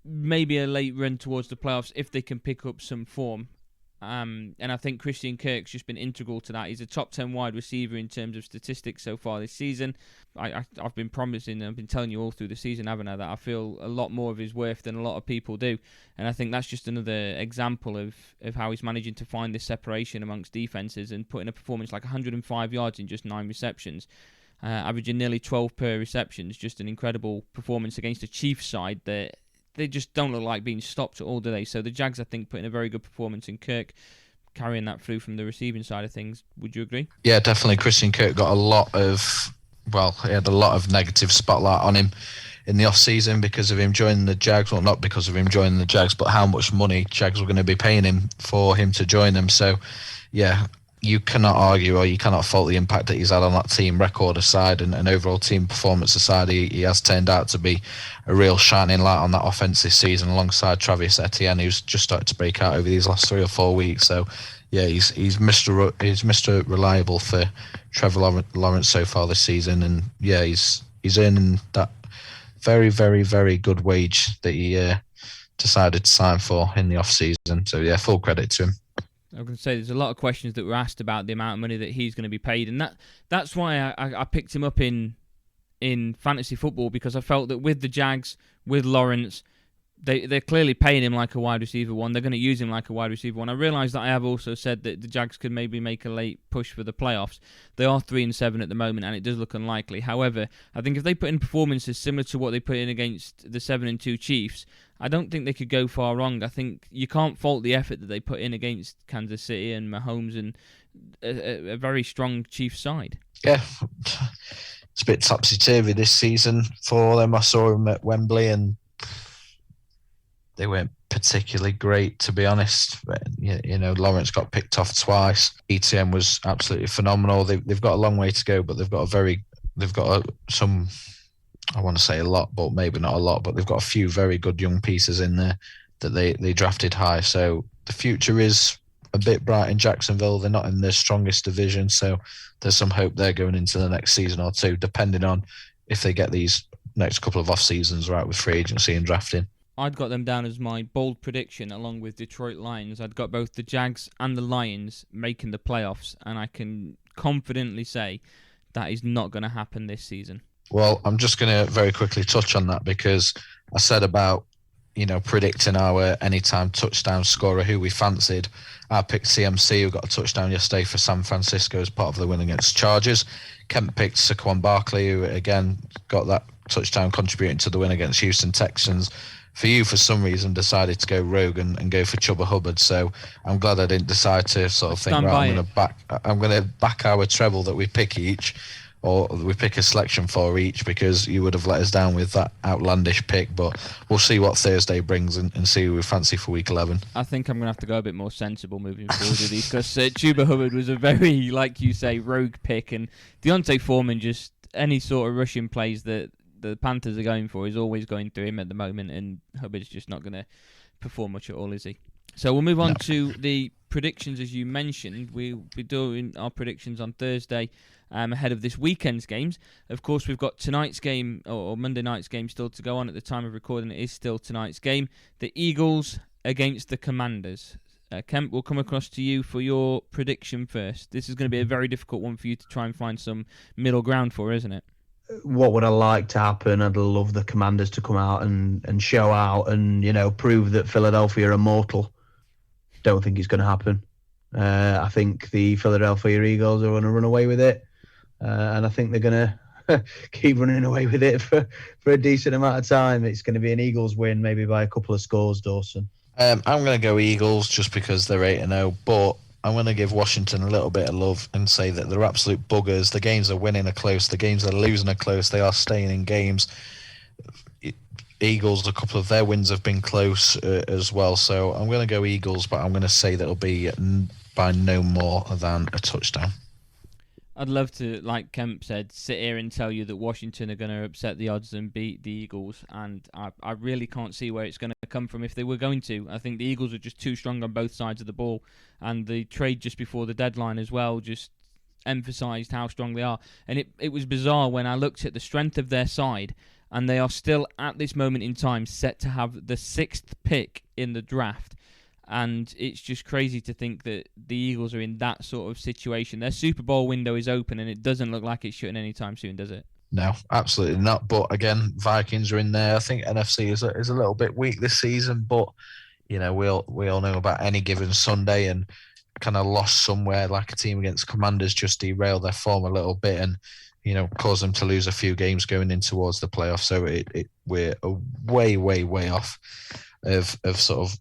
maybe a late run towards the playoffs if they can pick up some form. And I think Christian Kirk's just been integral to that. He's a top 10 wide receiver in terms of statistics so far this season. I've been promising, I've been telling you all through the season, haven't I, that I feel a lot more of his worth than a lot of people do. And I think that's just another example of how he's managing to find this separation amongst defenses and putting a performance like 105 yards in just 9 receptions, averaging nearly 12 per reception. It's just an incredible performance against a Chiefs side that they just don't look like being stopped at all, do they? So the Jags, I think, put in a very good performance in Kirk, carrying that through from the receiving side of things. Would you agree? Yeah, definitely. Christian Kirk got he had a lot of negative spotlight on him in the off-season because of him joining the Jags. Well, not because of him joining the Jags, but how much money Jags were going to be paying him for him to join them. So, yeah, you cannot argue or you cannot fault the impact that he's had on that team, record aside and overall team performance aside. He has turned out to be a real shining light on that offense this season alongside Travis Etienne, who's just started to break out over these last 3 or 4 weeks. So, yeah, he's Mr. Reliable for Trevor Lawrence so far this season. And, yeah, he's earning that very, very, very good wage that he decided to sign for in the off-season. So, yeah, full credit to him. I was going to say, there's a lot of questions that were asked about the amount of money that he's going to be paid, and that's why I picked him up in fantasy football, because I felt that with the Jags, with Lawrence, they're clearly paying him like a wide receiver one. They're going to use him like a wide receiver one. I realise that I have also said that the Jags could maybe make a late push for the playoffs. They are 3-7 at the moment, and it does look unlikely. However, I think if they put in performances similar to what they put in against the 7-2 Chiefs, I don't think they could go far wrong. I think you can't fault the effort that they put in against Kansas City and Mahomes and a very strong Chiefs side. Yeah, it's a bit topsy-turvy this season for them. I saw them at Wembley and they weren't particularly great, to be honest. But, you know, Lawrence got picked off twice. ETM was absolutely phenomenal. They've got a long way to go, but they've got some, I want to say a lot, but maybe not a lot, but they've got a few very good young pieces in there that they drafted high. So the future is a bit bright in Jacksonville. They're not in their strongest division, so there's some hope there going into the next season or two, depending on if they get these next couple of off seasons right with free agency and drafting. I'd got them down as my bold prediction along with Detroit Lions. I'd got both the Jags and the Lions making the playoffs, and I can confidently say that is not going to happen this season. Well, I'm just going to very quickly touch on that because I said about, predicting our anytime touchdown scorer who we fancied. I picked CMC, who got a touchdown yesterday for San Francisco as part of the win against Chargers. Kemp picked Saquon Barkley, who again got that touchdown contributing to the win against Houston Texans. For you, for some reason, decided to go rogue and go for Chuba Hubbard. So I'm glad I didn't decide to sort of think, right, I'm going to back our treble that we pick each, or we pick a selection for each, because you would have let us down with that outlandish pick. But we'll see what Thursday brings and see who we fancy for week 11. I think I'm going to have to go a bit more sensible moving forward with these, because Chuba Hubbard was a very, like you say, rogue pick, and Deontay Foreman, just any sort of rushing plays that the Panthers are going for is always going through him at the moment, and Hubbard's just not going to perform much at all, is he? So we'll move on to the predictions, as you mentioned. We'll be doing our predictions on Thursday ahead of this weekend's games. Of course, we've got tonight's game, or Monday night's game, still to go on. At the time of recording, it is still tonight's game. The Eagles against the Commanders. Kemp, we'll come across to you for your prediction first. This is going to be a very difficult one for you to try and find some middle ground for, isn't it? What would I like to happen? I'd love the Commanders to come out and show out and, prove that Philadelphia are mortal. Don't think it's going to happen. I think the Philadelphia Eagles are going to run away with it. And I think they're going to keep running away with it for a decent amount of time. It's going to be an Eagles win, maybe by a couple of scores, Dawson. I'm going to go Eagles just because they're 8-0, but I'm going to give Washington a little bit of love and say that they're absolute buggers. The games they're winning are close. The games they're losing are close. They are staying in games. Eagles, a couple of their wins have been close as well. So I'm going to go Eagles, but I'm going to say that it'll be by no more than a touchdown. I'd love to, like Kemp said, sit here and tell you that Washington are going to upset the odds and beat the Eagles, and I really can't see where it's going to come from if they were going to. I think the Eagles are just too strong on both sides of the ball, and the trade just before the deadline as well just emphasised how strong they are. And it was bizarre when I looked at the strength of their side, and they are still, at this moment in time, set to have the 6th pick in the draft. And it's just crazy to think that the Eagles are in that sort of situation. Their Super Bowl window is open, and it doesn't look like it's shutting anytime soon, does it? No, absolutely not. But again, Vikings are in there. I think NFC is a little bit weak this season, but we all know about any given Sunday, and kind of lost somewhere like a team against Commanders just derailed their form a little bit, and caused them to lose a few games going in towards the playoffs. So we're way off of sort of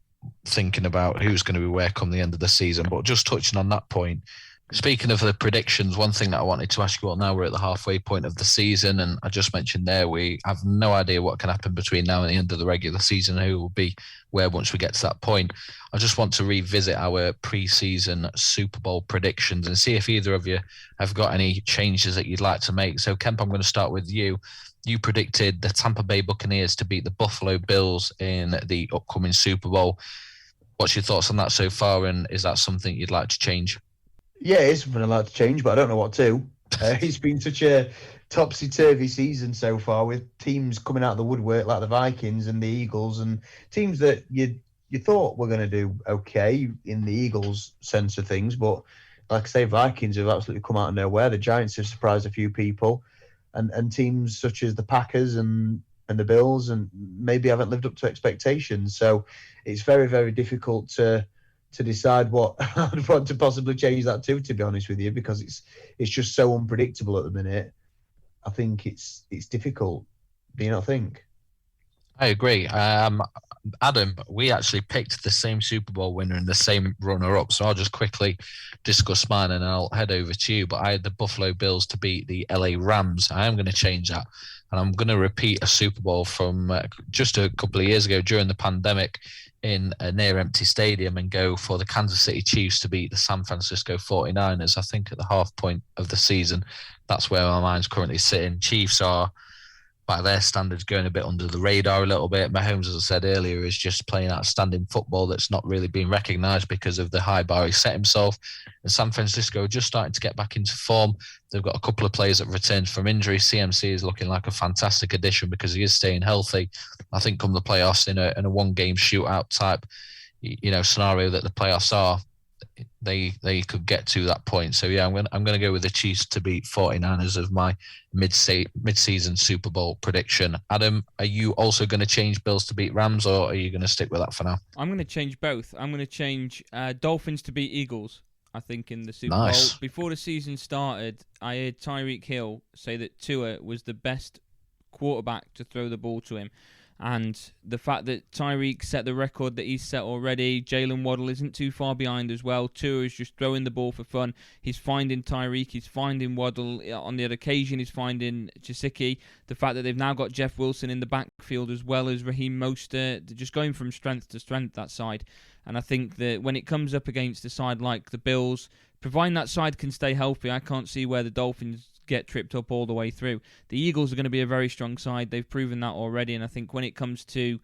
thinking about who's going to be where come the end of the season. But just touching on that point, speaking of the predictions, one thing that I wanted to ask you about, now we're at the halfway point of the season, and I just mentioned there we have no idea what can happen between now and the end of the regular season, who will be where once we get to that point. I just want to revisit our pre-season Super Bowl predictions and see if either of you have got any changes that you'd like to make. So Kemp, I'm going to start with you. You predicted the Tampa Bay Buccaneers to beat the Buffalo Bills in the upcoming Super Bowl. What's your thoughts on that so far, and is that something you'd like to change? Yeah, it is something I'd like to change, but I don't know what to. It's been such a topsy-turvy season so far, with teams coming out of the woodwork like the Vikings and the Eagles, and teams that you thought were going to do okay in the Eagles sense of things, but like I say, Vikings have absolutely come out of nowhere. The Giants have surprised a few people. And teams such as the Packers and the Bills and maybe haven't lived up to expectations. So it's very, very difficult to decide what I'd want to possibly change that to be honest with you, because it's just so unpredictable at the minute. I think it's difficult. Do you not think? I agree. Adam, we actually picked the same Super Bowl winner and the same runner-up, so I'll just quickly discuss mine and I'll head over to you. But I had the Buffalo Bills to beat the LA Rams. I am going to change that, and I'm going to repeat a Super Bowl from just a couple of years ago during the pandemic in a near-empty stadium, and go for the Kansas City Chiefs to beat the San Francisco 49ers. I think at the half point of the season, that's where my mind's currently sitting. Chiefs are, by their standards, going a bit under the radar a little bit. Mahomes, as I said earlier, is just playing outstanding football that's not really being recognised because of the high bar he set himself. And San Francisco are just starting to get back into form. They've got a couple of players that returned from injury. CMC is looking like a fantastic addition because he is staying healthy. I think come the playoffs, in a one-game shootout type scenario that the playoffs are, they could get to that point. So yeah, I'm going to go with the Chiefs to beat 49ers as my mid-season Super Bowl prediction. Adam, are you also going to change Bills to beat Rams, or are you going to stick with that for now? I'm going to change both. I'm going to change Dolphins to beat Eagles, I think, in the Super Bowl. Before the season started, I heard Tyreek Hill say that Tua was the best quarterback to throw the ball to him. And the fact that Tyreek set the record that he's set already, Jalen Waddle isn't too far behind as well. Tua is just throwing the ball for fun. He's finding Tyreek, he's finding Waddle. On the other occasion, he's finding Gesicki. The fact that they've now got Jeff Wilson in the backfield as well as Raheem Mostert, they're just going from strength to strength, that side. And I think that when it comes up against a side like the Bills, providing that side can stay healthy, I can't see where the Dolphins get tripped up all the way through. The Eagles are going to be a very strong side. They've proven that already, and I think when it comes to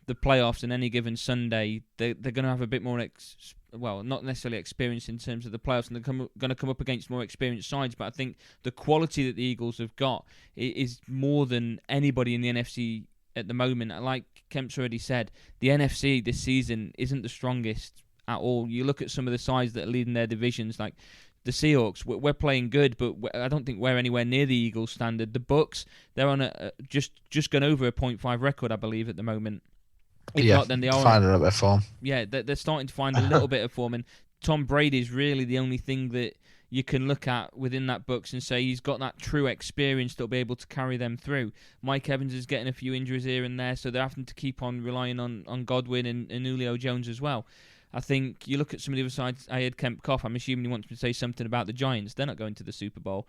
the playoffs and any given Sunday, they're going to have a bit more, not necessarily experience in terms of the playoffs, and they're going to come up against more experienced sides, but I think the quality that the Eagles have got is more than anybody in the NFC at the moment. Like Kemp's already said, the NFC this season isn't the strongest at all. You look at some of the sides that are leading their divisions, like the Seahawks, we're playing good, but I don't think we're anywhere near the Eagles' standard. The Bucks, they're on a just gone over a 0.5 record, I believe, at the moment. If not, then they are finding a bit of form. Yeah, they're starting to find a little bit of form, and Tom Brady is really the only thing that you can look at within that Bucks and say he's got that true experience that'll be able to carry them through. Mike Evans is getting a few injuries here and there, so they're having to keep on relying on Godwin and Julio Jones as well. I think you look at some of the other sides. I heard Kemp cough. I'm assuming he wants me to say something about the Giants. They're not going to the Super Bowl.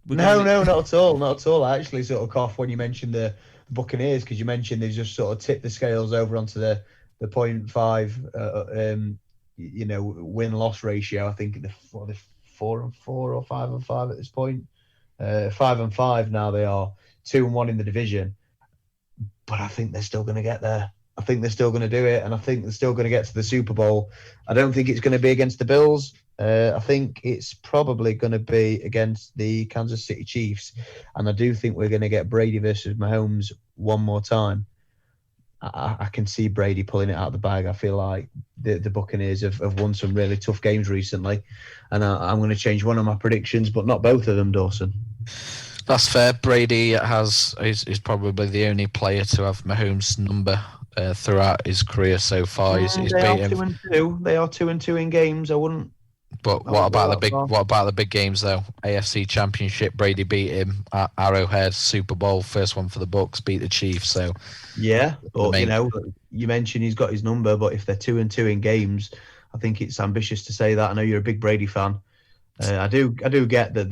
No, not at all. Not at all. I actually sort of coughed when you mentioned the Buccaneers, because you mentioned they just sort of tipped the scales over onto the 0.5 win-loss ratio. I think the 4-4 or 5-5 at this point. 5-5 now they are, 2-1 in the division. But I think they're still going to get there. I think they're still going to do it, and I think they're still going to get to the Super Bowl. I don't think it's going to be against the Bills. I think it's probably going to be against the Kansas City Chiefs, and I do think we're going to get Brady versus Mahomes one more time. I can see Brady pulling it out of the bag. I feel like the Buccaneers have won some really tough games recently, and I'm going to change one of my predictions, but not both of them, Dawson. That's fair. Brady is probably the only player to have Mahomes' number throughout his career so far. He's they beat are him. 2-2. They are 2-2 in games. I wouldn't. But what about the big games though? AFC Championship, Brady beat him at Arrowhead. Super Bowl, first one for the Bucs, beat the Chiefs. So yeah, but you mentioned he's got his number. But if they're 2-2 in games, I think it's ambitious to say that. I know you're a big Brady fan. I do get that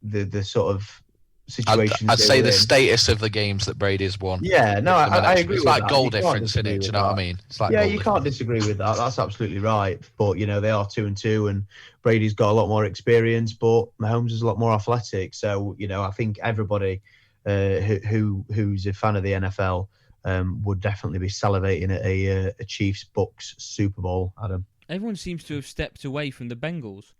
the sort of situation. I'd say the status of the games that Brady's won. Yeah, no, I agree. It's like goal difference in it. Do you know what I mean? It's like you can't disagree with that. That's absolutely right. But they are 2-2, and Brady's got a lot more experience, but Mahomes is a lot more athletic. So I think everybody who's a fan of the NFL would definitely be salivating at a Chiefs-Bucs Super Bowl. Adam, everyone seems to have stepped away from the Bengals.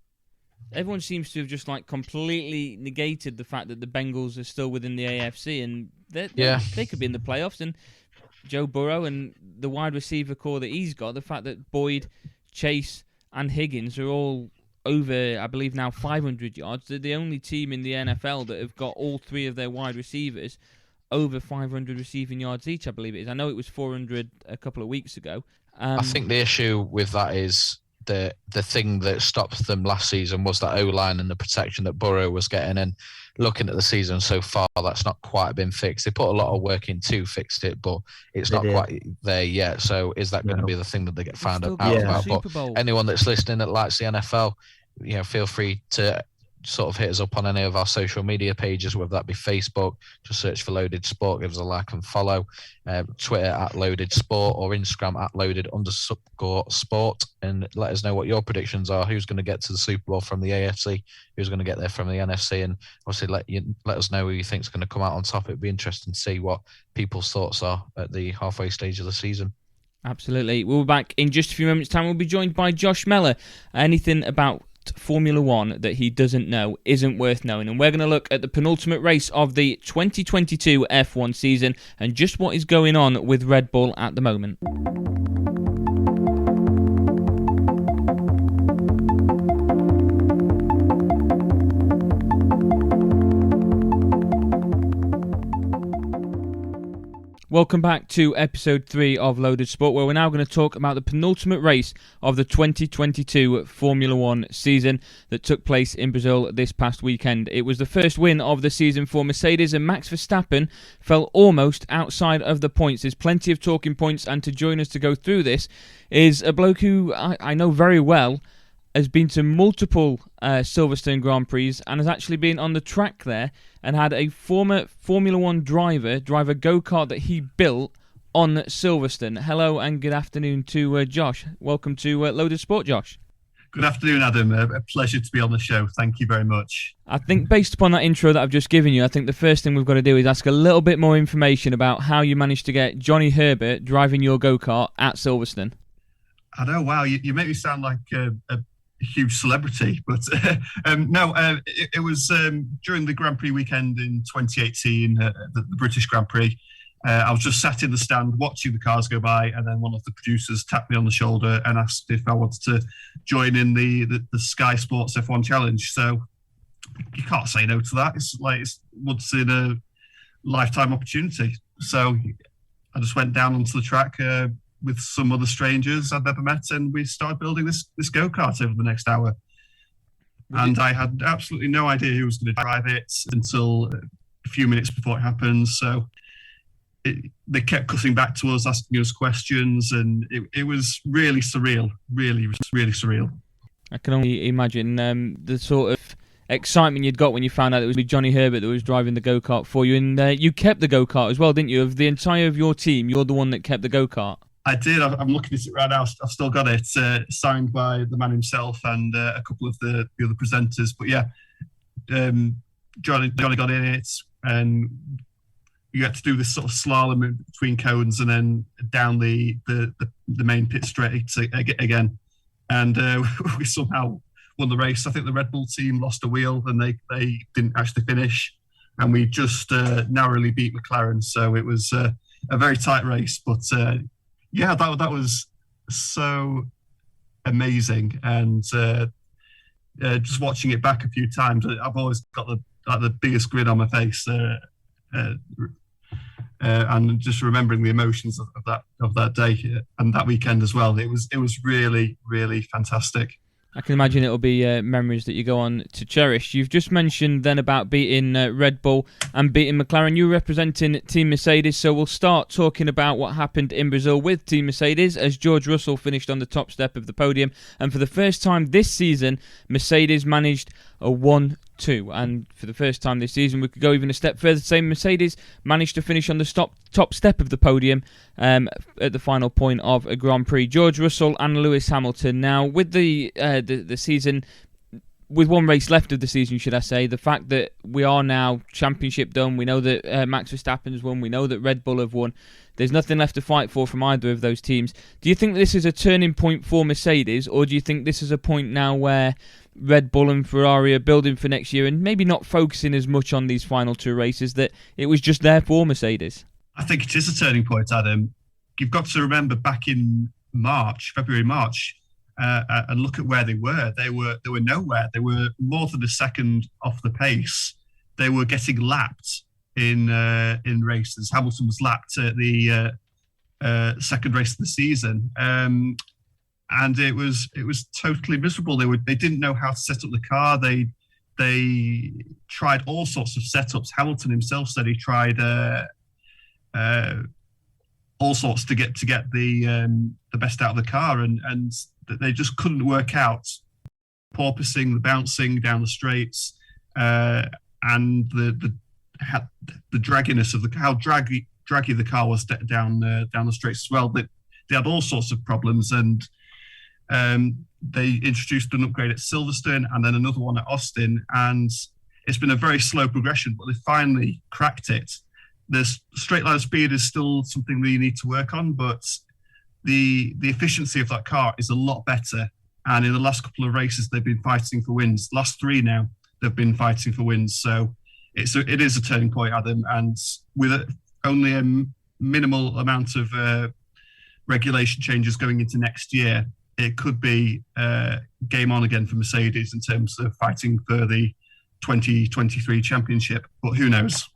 Everyone seems to have just completely negated the fact that the Bengals are still within the AFC, and they could be in the playoffs. And Joe Burrow and the wide receiver core that he's got, the fact that Boyd, Chase, and Higgins are all over, I believe now 500 yards. They're the only team in the NFL that have got all three of their wide receivers over 500 receiving yards each, I believe it is. I know it was 400 a couple of weeks ago. I think the issue with that is the thing that stopped them last season was that O-line and the protection that Burrow was getting. And looking at the season so far, that's not quite been fixed. They put a lot of work in to fix it, but it's not quite there yet. So is that going to be the thing that they get found out about? But anyone that's listening that likes the NFL, feel free to sort of hit us up on any of our social media pages, whether that be Facebook, just search for Loaded Sport, give us a like and follow, Twitter at Loaded Sport, or Instagram at Loaded_Sport, and let us know what your predictions are. Who's going to get to the Super Bowl from the AFC? Who's going to get there from the NFC? And obviously let us know who you think is going to come out on top. It'd be interesting to see what people's thoughts are at the halfway stage of the season. Absolutely. We'll be back in just a few moments' time. We'll be joined by Josh Meller. Anything about Formula One that he doesn't know isn't worth knowing, and we're going to look at the penultimate race of the 2022 F1 season and just what is going on with Red Bull at the moment. Welcome back to episode 3 of Loaded Sport, where we're now going to talk about the penultimate race of the 2022 Formula One season that took place in Brazil this past weekend. It was the first win of the season for Mercedes, and Max Verstappen fell almost outside of the points. There's plenty of talking points, and to join us to go through this is a bloke who I know very well, has been to multiple Silverstone Grand Prix and has actually been on the track there and had a former Formula One drive a go-kart that he built on Silverstone. Hello and good afternoon to Josh. Welcome to Loaded Sport, Josh. Good afternoon, Adam. A pleasure to be on the show. Thank you very much. I think based upon that intro that I've just given you, I think the first thing we've got to do is ask a little bit more information about how you managed to get Johnny Herbert driving your go-kart at Silverstone. I know, wow, you make me sound like a huge celebrity, but it was during the Grand Prix weekend in 2018, the British Grand Prix. I was just sat in the stand watching the cars go by, and then one of the producers tapped me on the shoulder and asked if I wanted to join in the Sky Sports F1 Challenge. So you can't say no to that. It's once in a lifetime opportunity. So I just went down onto the track with some other strangers I'd never met, and we started building this go-kart over the next hour. And I had absolutely no idea who was going to drive it until a few minutes before it happened. So they kept cutting back to us, asking us questions, and it was really surreal, really surreal. I can only imagine the sort of excitement you'd got when you found out it was Johnny Herbert that was driving the go-kart for you. And you kept the go-kart as well, didn't you? Of the entire of your team, you're the one that kept the go-kart. I did. I'm looking at it right now. I've still got it signed by the man himself and a couple of the other presenters. But yeah, Johnny got in it, and you had to do this sort of slalom between cones and then down the main pit straight again. And we somehow won the race. I think the Red Bull team lost a wheel and they didn't actually finish. And we just narrowly beat McLaren. So it was a very tight race. But yeah, that was so amazing. And just watching it back a few times, I've always got the biggest grin on my face. And just remembering the emotions of that day and that weekend as well, it was really, really fantastic. I can imagine it'll be memories that you go on to cherish. You've just mentioned then about beating Red Bull and beating McLaren. You were representing Team Mercedes, so we'll start talking about what happened in Brazil with Team Mercedes as George Russell finished on the top step of the podium. And for the first time this season, Mercedes managed a 1-2. And for the first time this season, we could go even a step further to say Mercedes managed to finish on the top step of the podium at the final point of a Grand Prix. George Russell and Lewis Hamilton. Now, with the season, with one race left of the season, should I say, the fact that we are now championship done, we know that Max Verstappen's won, we know that Red Bull have won, there's nothing left to fight for from either of those teams. Do you think this is a turning point for Mercedes, or do you think this is a point now where Red Bull and Ferrari are building for next year and maybe not focusing as much on these final two races, that it was just there for Mercedes? I think it is a turning point, Adam. You've got to remember back in February, March, and look at where they were. They were nowhere. They were more than a second off the pace. They were getting lapped in races. Hamilton was lapped at the second race of the season, and it was totally miserable. They didn't know how to set up the car. They tried all sorts of setups. Hamilton himself said he tried all sorts to get the best out of the car, and they just couldn't work out porpoising, the bouncing down the straights, and the dragginess of how draggy the car was down the straights as well. They had all sorts of problems, and they introduced an upgrade at Silverstone and then another one at Austin, and it's been a very slow progression, but they finally cracked it. The straight line speed is still something that you need to work on, but the efficiency of that car is a lot better. And in the last couple of races, they've been fighting for wins. Last three now, they've been fighting for wins. So it is a turning point, Adam. And with only a minimal amount of regulation changes going into next year, it could be game on again for Mercedes in terms of fighting for the 2023 championship. But who knows?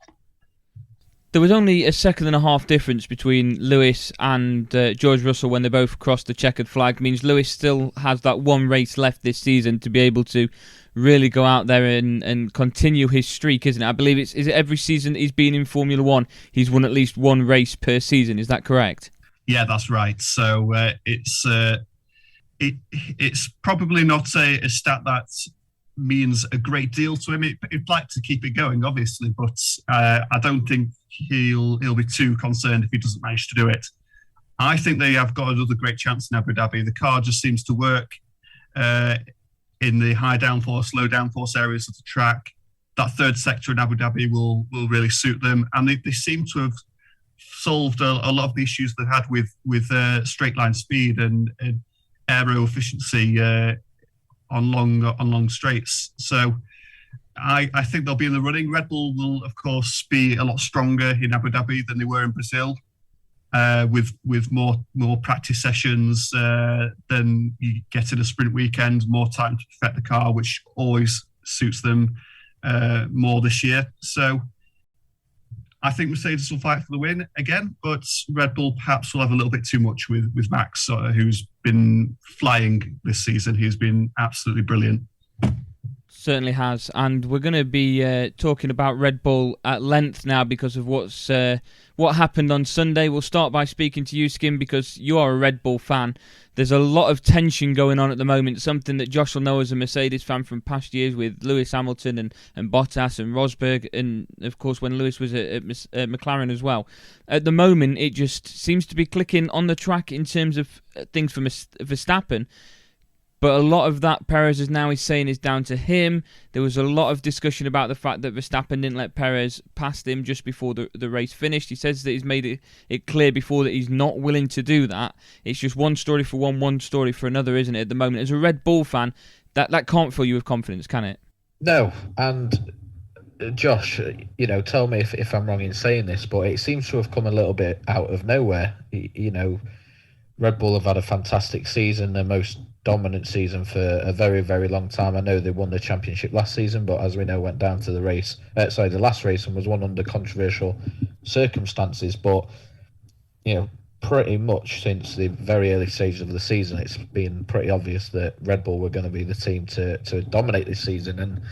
There was only a second and a half difference between Lewis and George Russell when they both crossed the checkered flag. It means Lewis still has that one race left this season to be able to really go out there and continue his streak, isn't it? I believe is it every season he's been in Formula One, he's won at least one race per season. Is that correct? Yeah, that's right. So it's probably not a stat that means a great deal to him. He'd like to keep it going, obviously, but I don't think he'll be too concerned if he doesn't manage to do it. I think they have got another great chance in Abu Dhabi. The car just seems to work in the high downforce, low downforce areas of the track. That third sector in Abu Dhabi will really suit them, and they seem to have solved a lot of the issues they had with straight line speed and aero efficiency on long straights. So I think they'll be in the running. Red Bull will, of course, be a lot stronger in Abu Dhabi than they were in Brazil, with more practice sessions than you get in a sprint weekend, more time to perfect the car, which always suits them more this year. So I think Mercedes will fight for the win again, but Red Bull perhaps will have a little bit too much with Max, who's been flying this season. He's been absolutely brilliant. Certainly has, and we're going to be talking about Red Bull at length now because of what happened on Sunday. We'll start by speaking to you, Skim, because you are a Red Bull fan. There's a lot of tension going on at the moment, something that Josh will know as a Mercedes fan from past years with Lewis Hamilton and Bottas and Rosberg, and of course when Lewis was at McLaren as well. At the moment, it just seems to be clicking on the track in terms of things for Verstappen. But a lot of that Perez is now saying is down to him. There was a lot of discussion about the fact that Verstappen didn't let Perez past him just before the race finished. He says that he's made it clear before that he's not willing to do that. It's just one story for one story for another, isn't it, at the moment? As a Red Bull fan, that can't fill you with confidence, can it? No, and Josh, tell me if I'm wrong in saying this, but it seems to have come a little bit out of nowhere. Red Bull have had a fantastic season, their most dominant season for a very, very long time. I know they won the championship last season, but as we know, went down to the last race and was won under controversial circumstances. But, pretty much since the very early stages of the season, it's been pretty obvious that Red Bull were going to be the team to dominate this season. And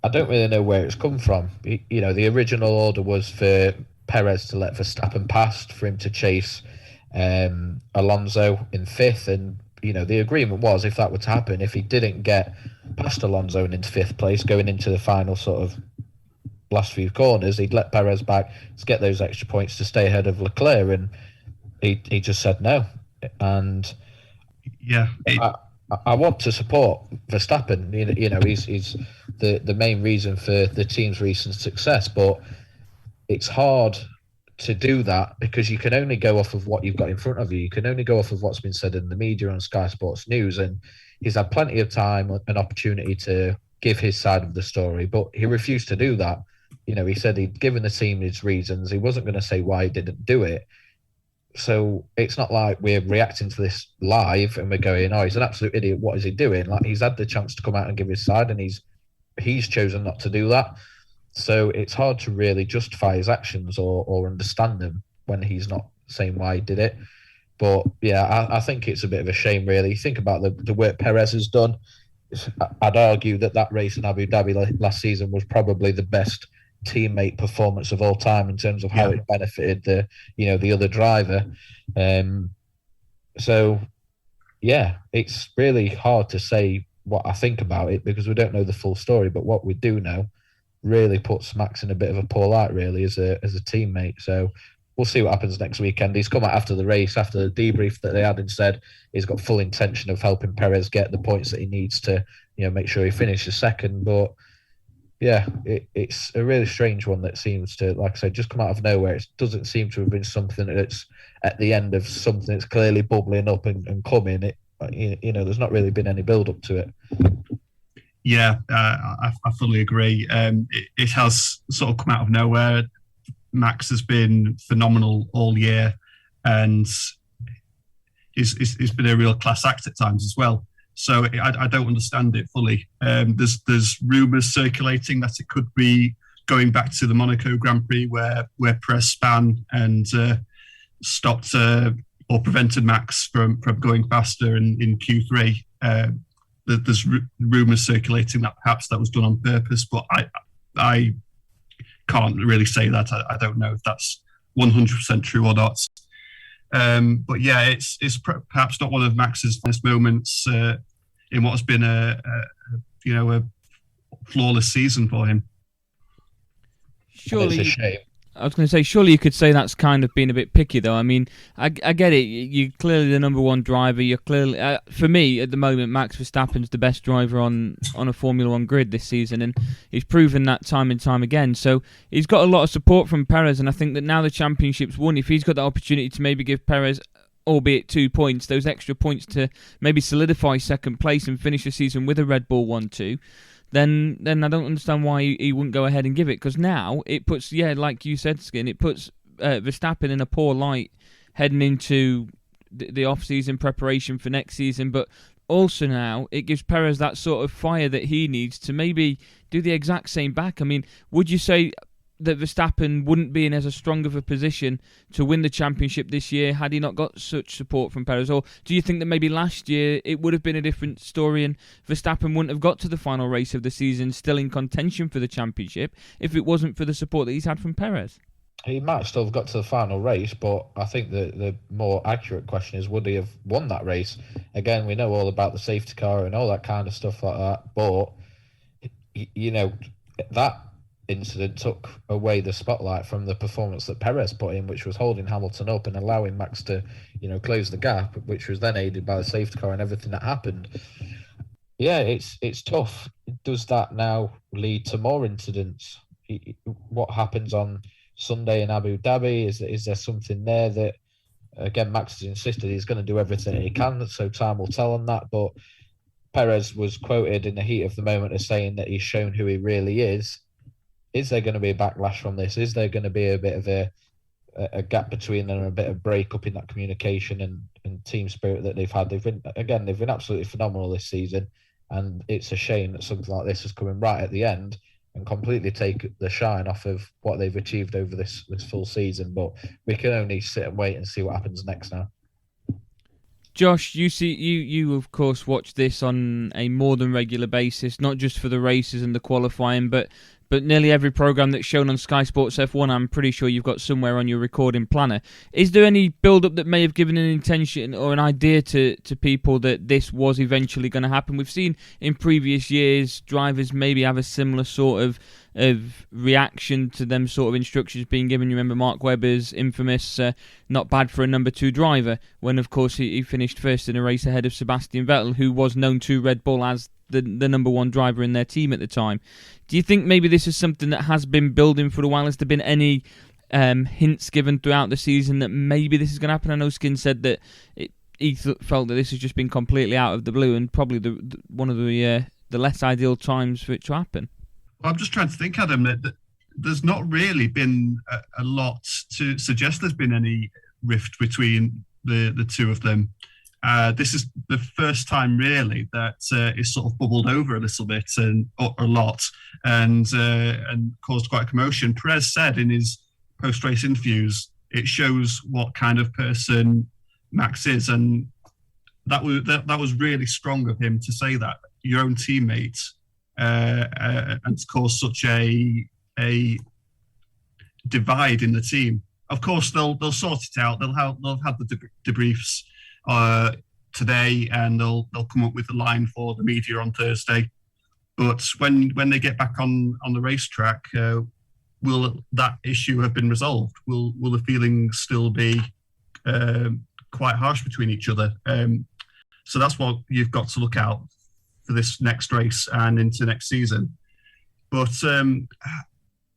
I don't really know where it's come from. The original order was for Perez to let Verstappen pass, for him to chase Alonso in fifth, and the agreement was, if that were to happen, if he didn't get past Alonso and into fifth place going into the final sort of last few corners, he'd let Perez back to get those extra points to stay ahead of Leclerc, and he just said no. And I want to support Verstappen. He's the main reason for the team's recent success, but it's hard to do that because you can only go off of what you've got in front of you. You can only go off of what's been said in the media on Sky Sports News, and he's had plenty of time and opportunity to give his side of the story, but he refused to do that. He said he'd given the team his reasons. He wasn't going to say why he didn't do it. So it's not like we're reacting to this live and we're going, oh, he's an absolute idiot, what is he doing? Like, he's had the chance to come out and give his side, and he's chosen not to do that. So it's hard to really justify his actions or understand them when he's not saying why he did it. But yeah, I think it's a bit of a shame, really. You think about the work Perez has done. I'd argue that race in Abu Dhabi last season was probably the best teammate performance of all time in terms of how it benefited the other driver. So yeah, it's really hard to say what I think about it because we don't know the full story. But what we do know really puts Max in a bit of a poor light, really, as a teammate. So we'll see what happens next weekend. He's come out after the race, after the debrief that they had, and said he's got full intention of helping Perez get the points that he needs to, make sure he finishes second. But yeah, it's a really strange one that seems to, like I said, just come out of nowhere. It doesn't seem to have been something that's at the end of something that's clearly bubbling up and coming. There's not really been any build up to it. Yeah, I fully agree. It has sort of come out of nowhere. Max has been phenomenal all year, and he's been a real class act at times as well. So I don't understand it fully. There's rumours circulating that it could be going back to the Monaco Grand Prix where Perez span and stopped or prevented Max from going faster in Q3. There's rumours circulating that perhaps that was done on purpose, but I can't really say that. I don't know if that's 100% true or not. But yeah, it's perhaps not one of Max's finest moments in what has been a flawless season for him. Surely, it's a shame. I was going to say, surely you could say that's kind of been a bit picky, though. I mean, I get it. You're clearly the number one driver. You're clearly, for me, at the moment, Max Verstappen's the best driver on a Formula One grid this season, and he's proven that time and time again. So he's got a lot of support from Perez, and I think that now the championship's won, if he's got the opportunity to maybe give Perez, albeit 2 points, those extra points to maybe solidify second place and finish the season with a Red Bull 1-2, then I don't understand why he wouldn't go ahead and give it. Because now it puts, like you said, Skin, it puts Verstappen in a poor light heading into the off-season preparation for next season. But also now it gives Perez that sort of fire that he needs to maybe do the exact same back. I mean, would you say that Verstappen wouldn't be in as a strong of a position to win the championship this year had he not got such support from Perez? Or do you think that maybe last year it would have been a different story and Verstappen wouldn't have got to the final race of the season still in contention for the championship if it wasn't for the support that he's had from Perez? He might still have got to the final race, but I think the more accurate question is, would he have won that race? Again, we know all about the safety car and all that kind of stuff like that, but, you know, that incident took away the spotlight from the performance that Perez put in, which was holding Hamilton up and allowing Max to, you know, close the gap, which was then aided by the safety car and everything that happened. Yeah, it's tough. Does that now lead to more incidents? What happens on Sunday in Abu Dhabi? Is there something there that, again, Max has insisted he's going to do everything he can, so time will tell on that, but Perez was quoted in the heat of the moment as saying that he's shown who he really is. Is there going to be a backlash from this? Is there going to be a bit of a gap between them and a bit of break up in that communication and team spirit that they've had? They've been absolutely phenomenal this season, and it's a shame that something like this is coming right at the end and completely take the shine off of what they've achieved over this full season. But we can only sit and wait and see what happens next now. Josh, you of course watch this on a more than regular basis, not just for the races and the qualifying, but nearly every programme that's shown on Sky Sports F1, I'm pretty sure you've got somewhere on your recording planner. Is there any build-up that may have given an intention or an idea to people that this was eventually going to happen? We've seen in previous years drivers maybe have a similar sort of reaction to them sort of instructions being given. You remember Mark Webber's infamous not bad for a number 2 driver, when of course he finished first in a race ahead of Sebastian Vettel, who was known to Red Bull as the number 1 driver in their team at the time. Do you think maybe this is something that has been building for a while? Has there been any hints given throughout the season that maybe this is going to happen? I know Skin said that he felt that this has just been completely out of the blue and probably one of the less ideal times for it to happen. Well, I'm just trying to think, Adam, that there's not really been a lot to suggest there's been any rift between the two of them. This is the first time really that it's sort of bubbled over a little bit and a lot and caused quite a commotion. Perez said in his post-race interviews, it shows what kind of person Max is, and that was really strong of him to say that. Your own teammate, and to cause such a divide in the team. Of course, they'll sort it out. They'll have the debriefs today, and they'll come up with a line for the media on Thursday. But when they get back on the racetrack, will that issue have been resolved? Will the feelings still be quite harsh between each other? So that's what you've got to look out for this next race and into next season. But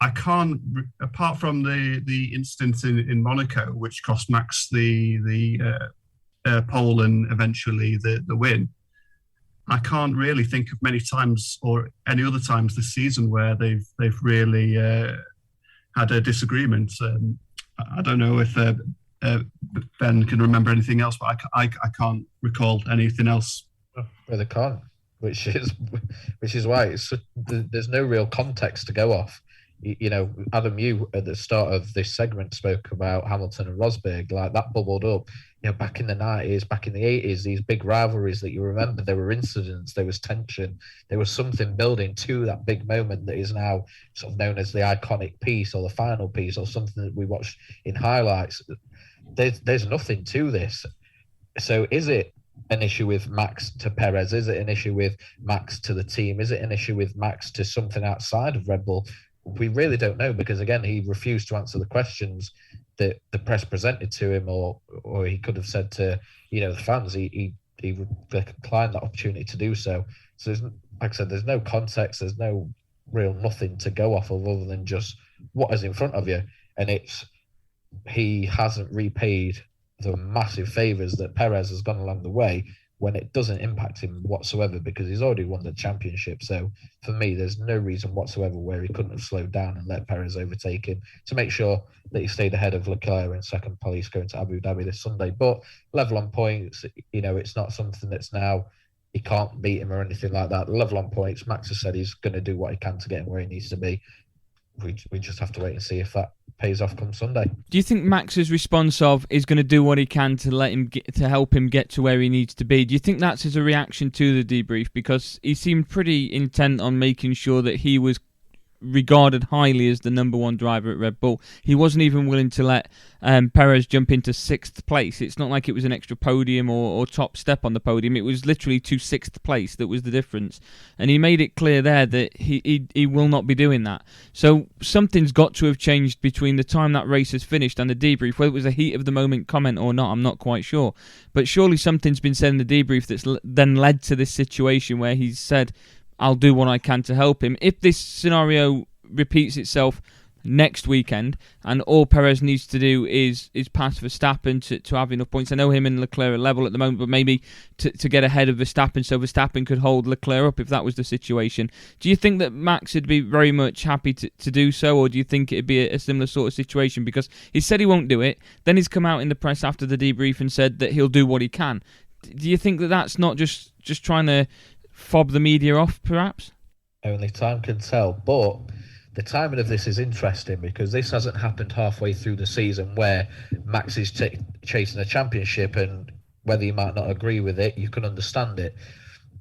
I can't, apart from the incident in Monaco, which cost Max the pole and eventually the win, I can't really think of many times or any other times this season where they've really had a disagreement. I don't know if Ben can remember anything else, but I can't recall anything else. Well, they can't, which is why there's no real context to go off. You know, Adam, you at the start of this segment spoke about Hamilton and Rosberg, like that bubbled up. You know, back in the 90s, back in the 80s, these big rivalries that you remember, there were incidents, there was tension, there was something building to that big moment that is now sort of known as the iconic piece or the final piece or something that we watched in highlights. There's nothing to this. So is it an issue with Max to Perez? Is it an issue with Max to the team? Is it an issue with Max to something outside of Red Bull? We really don't know, because again, he refused to answer the questions that the press presented to him, or he could have said to, you know, the fans. He declined that opportunity to do so. So there's, like I said, there's no context, there's no real nothing to go off of other than just what is in front of you. And he hasn't repaid the massive favours that Perez has gone along the way when it doesn't impact him whatsoever, because he's already won the championship. So for me, there's no reason whatsoever where he couldn't have slowed down and let Perez overtake him to make sure that he stayed ahead of Leclerc in second place going to Abu Dhabi this Sunday. But level on points, you know, it's not something that's now he can't beat him or anything like that. Level on points, Max has said he's going to do what he can to get him where he needs to be. we just have to wait and see if that pays off come Sunday. Do you think Max's response of is going to do what he can to help him get to where he needs to be? Do you think that's as a reaction to the debrief? Because he seemed pretty intent on making sure that he was regarded highly as the number one driver at Red Bull. He wasn't even willing to let Perez jump into sixth place. It's not like it was an extra podium or top step on the podium. It was literally to sixth place that was the difference. And he made it clear there that he will not be doing that. So something's got to have changed between the time that race has finished and the debrief. Whether it was a heat of the moment comment or not, I'm not quite sure. But surely something's been said in the debrief that's then led to this situation where he's said, I'll do what I can to help him. If this scenario repeats itself next weekend and all Perez needs to do is pass Verstappen to have enough points. I know him and Leclerc are level at the moment, but maybe to get ahead of Verstappen so Verstappen could hold Leclerc up if that was the situation. Do you think that Max would be very much happy to do so, or do you think it'd be a similar sort of situation? Because he said he won't do it, then he's come out in the press after the debrief and said that he'll do what he can. Do you think that that's not just trying to fob the media off, perhaps? Only time can tell, but the timing of this is interesting because this hasn't happened halfway through the season where Max is chasing a championship, and whether you might not agree with it, you can understand it.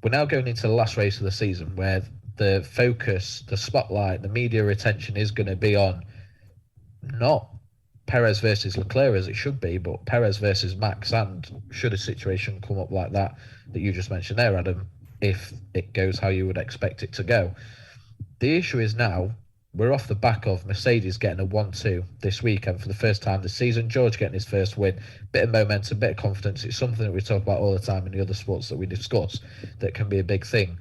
We're now going into the last race of the season where the focus, the spotlight, the media attention is going to be on not Perez versus Leclerc as it should be, but Perez versus Max. And should a situation come up like that you just mentioned there, Adam, if it goes how you would expect it to go. The issue is now we're off the back of Mercedes getting a 1-2 this weekend for the first time this season. George getting his first win, bit of momentum, bit of confidence. It's something that we talk about all the time in the other sports that we discuss that can be a big thing.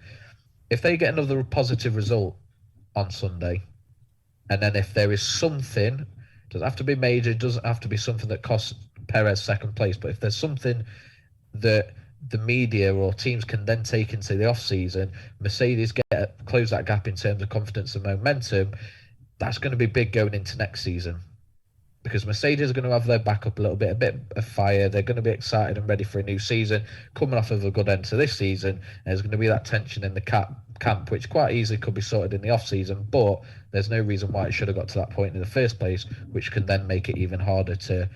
If they get another positive result on Sunday, and then if there is something, it doesn't have to be major, it doesn't have to be something that costs Perez second place, but if there's something that the media or teams can then take into the off-season, Mercedes close that gap in terms of confidence and momentum, that's going to be big going into next season. Because Mercedes are going to have their back up a bit of fire. They're going to be excited and ready for a new season, coming off of a good end to this season. And there's going to be that tension in the camp, which quite easily could be sorted in the off-season, but there's no reason why it should have got to that point in the first place, which can then make it even harder to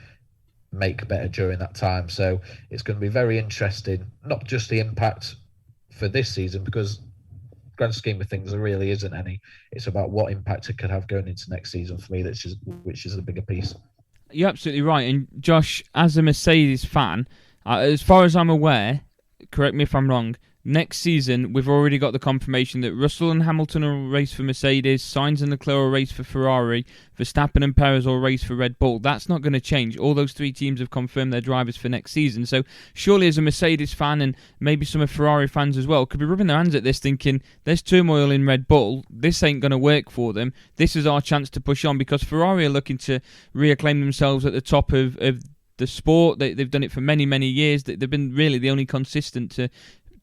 make better during that time. So it's going to be very interesting, not just the impact for this season, because grand scheme of things there really isn't any. It's about what impact it could have going into next season for me, which is the bigger piece. You're absolutely right. And Josh, as a Mercedes fan, as far as I'm aware, correct me if I'm wrong, next season we've already got the confirmation that Russell and Hamilton will race for Mercedes, Sainz and Leclerc will race for Ferrari, Verstappen and Perez will race for Red Bull. That's not going to change. All those three teams have confirmed their drivers for next season. So surely as a Mercedes fan, and maybe some of Ferrari fans as well, could be rubbing their hands at this thinking there's turmoil in Red Bull, this ain't going to work for them, this is our chance to push on, because Ferrari are looking to reacclaim themselves at the top of the sport. They've done it for many, many years. They've been really the only consistent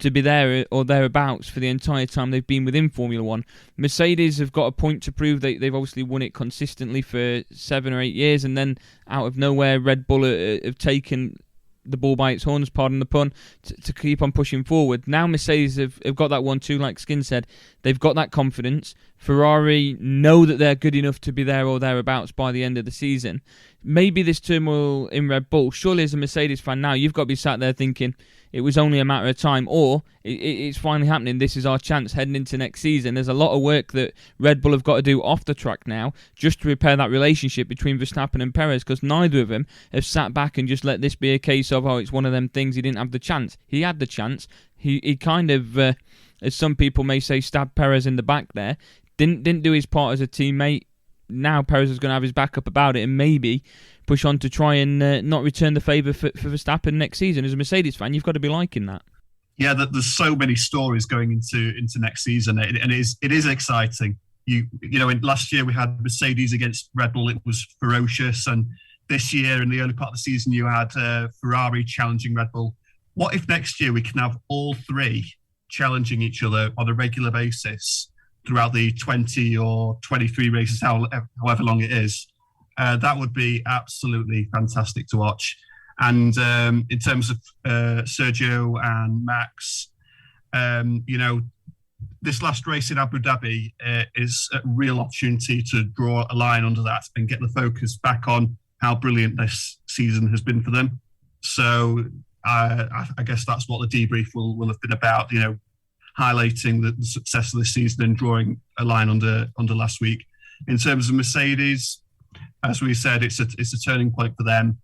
to be there or thereabouts for the entire time they've been within Formula One. Mercedes have got a point to prove. They've obviously won it consistently for 7 or 8 years, and then out of nowhere Red Bull have taken the ball by its horns, pardon the pun, to keep on pushing forward. Now Mercedes have got that 1-2, like Skin said. They've got that confidence. Ferrari know that they're good enough to be there or thereabouts by the end of the season. Maybe this turmoil in Red Bull, surely as a Mercedes fan now, you've got to be sat there thinking it was only a matter of time, or it's finally happening. This is our chance heading into next season. There's a lot of work that Red Bull have got to do off the track now just to repair that relationship between Verstappen and Perez, because neither of them have sat back and just let this be a case of, oh, it's one of them things, he didn't have the chance. He had the chance. He kind of, as some people may say, stabbed Perez in the back there. Didn't do his part as a teammate. Now Perez is going to have his back up about it and maybe push on to try and not return the favour for Verstappen next season. As a Mercedes fan, you've got to be liking that. Yeah, there's so many stories going into next season, and it is exciting. You know, last year we had Mercedes against Red Bull. It was ferocious, and this year in the early part of the season you had Ferrari challenging Red Bull. What if next year we can have all three challenging each other on a regular basis throughout the 20 or 23 races, however long it is? That would be absolutely fantastic to watch. And in terms of Sergio and Max, you know, this last race in Abu Dhabi is a real opportunity to draw a line under that and get the focus back on how brilliant this season has been for them. So I guess that's what the debrief will have been about, highlighting the success of this season and drawing a line under last week. In terms of Mercedes, as we said, it's a turning point for them.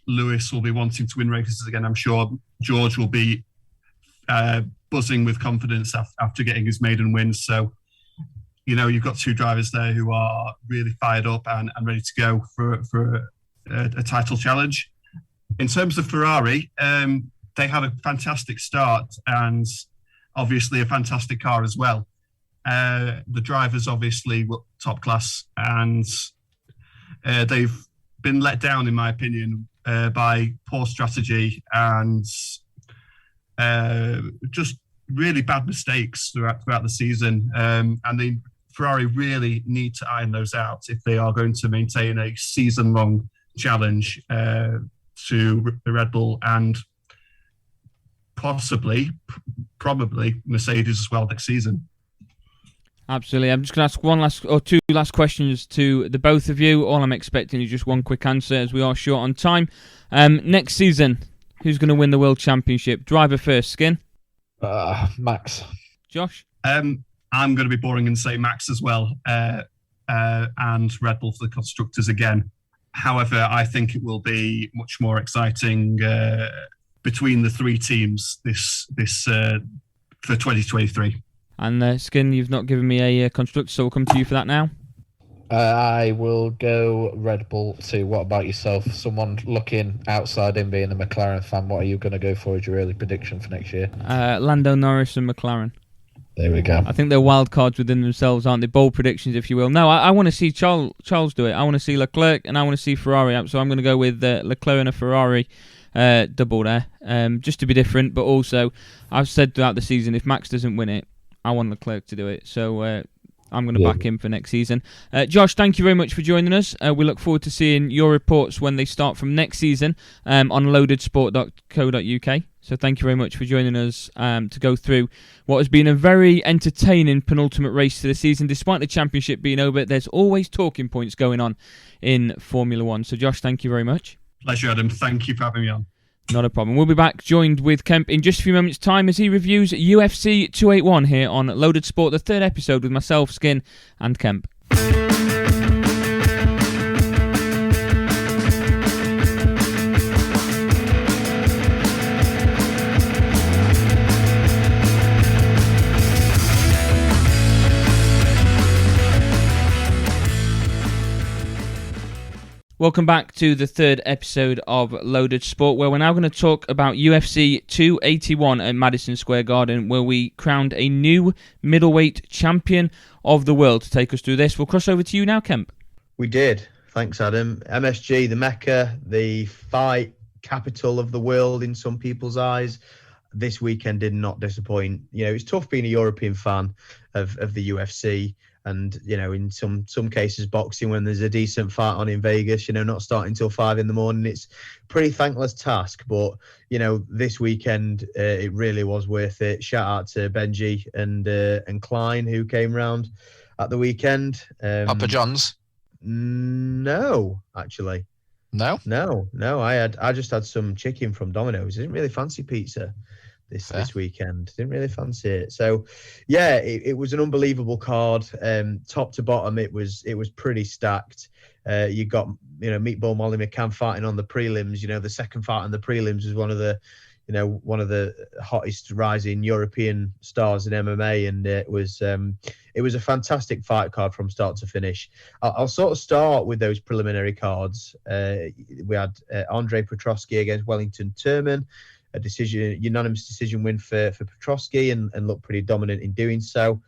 Lewis will be wanting to win races again, I'm sure. George will be buzzing with confidence after getting his maiden wins. So, you've got two drivers there who are really fired up and ready to go for a title challenge. In terms of Ferrari, they had a fantastic start and obviously a fantastic car as well. The drivers obviously were top class, and they've been let down, in my opinion, by poor strategy and just really bad mistakes throughout the season. And Ferrari really need to iron those out if they are going to maintain a season-long challenge to Red Bull and probably Mercedes as well next season. Absolutely. I'm just going to ask two last questions to the both of you. All I'm expecting is just one quick answer, as we are short on time. Next season, who's going to win the World Championship? Driver first, Skin. Max. Josh? I'm going to be boring and say Max as well, and Red Bull for the constructors again. However, I think it will be much more exciting between the three teams this for 2023. And Skin, you've not given me a constructor, so we'll come to you for that now. I will go Red Bull too. What about yourself? Someone looking outside in, being a McLaren fan, what are you going to go for as your early prediction for next year? Lando Norris and McLaren. There we go. I think they're wild cards within themselves, aren't they? Bold predictions, if you will. No, I want to see Charles do it. I want to see Leclerc and I want to see Ferrari out. So I'm going to go with Leclerc and a Ferrari double there, just to be different. But also, I've said throughout the season, if Max doesn't win it, I want Leclerc to do it. So I'm going to back him for next season. Josh, thank you very much for joining us. We look forward to seeing your reports when they start from next season on loadedsport.co.uk. So thank you very much for joining us to go through what has been a very entertaining penultimate race to the season. Despite the championship being over, there's always talking points going on in Formula One. So Josh, thank you very much. Pleasure, Adam. Thank you for having me on. Not a problem. We'll be back joined with Kemp in just a few moments' time as he reviews UFC 281 here on Loaded Sport, the third episode with myself, Skin, and Kemp. Welcome back to the third episode of Loaded Sport, where we're now going to talk about UFC 281 at Madison Square Garden, where we crowned a new middleweight champion of the world. To take us through this, we'll cross over to you now, Kemp. We did. Thanks, Adam. MSG, the Mecca, the fight capital of the world in some people's eyes. This weekend did not disappoint. It's tough being a European fan of the UFC. And, in some cases, boxing, when there's a decent fight on in Vegas, not starting until 5 a.m, it's a pretty thankless task. But, this weekend, it really was worth it. Shout out to Benji and Klein, who came round at the weekend. Papa John's? No, actually. No? No. I just had some chicken from Domino's. I didn't really fancy pizza this weekend. Didn't really fancy it. So yeah, it was an unbelievable card. Top to bottom, it was pretty stacked. You got Meatball Molly McCann fighting on the prelims. The second fight on the prelims was one of the hottest rising European stars in MMA, and it was a fantastic fight card from start to finish. I'll sort of start with those preliminary cards. We had Andre Petrosky against Wellington Turman. A unanimous decision win for Petrosky, and looked pretty dominant in doing so.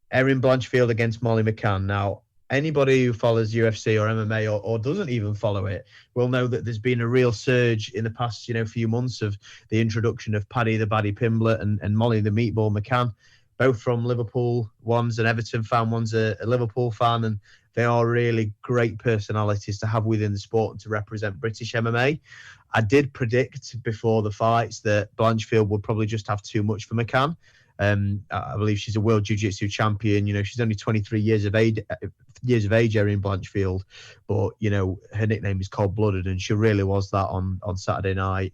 Erin Blanchfield against Molly McCann. Now, anybody who follows UFC or MMA or doesn't even follow it will know that there's been a real surge in the past few months of the introduction of Paddy the Baddy Pimblett and Molly the Meatball McCann, both from Liverpool. One's an Everton fan, one's a Liverpool fan, and they are really great personalities to have within the sport and to represent British MMA. I did predict before the fights that Blanchfield would probably just have too much for McCann. I believe she's a world jiu-jitsu champion. She's only 23 years of age, Erin Blanchfield, but her nickname is Cold-Blooded, and she really was that on Saturday night.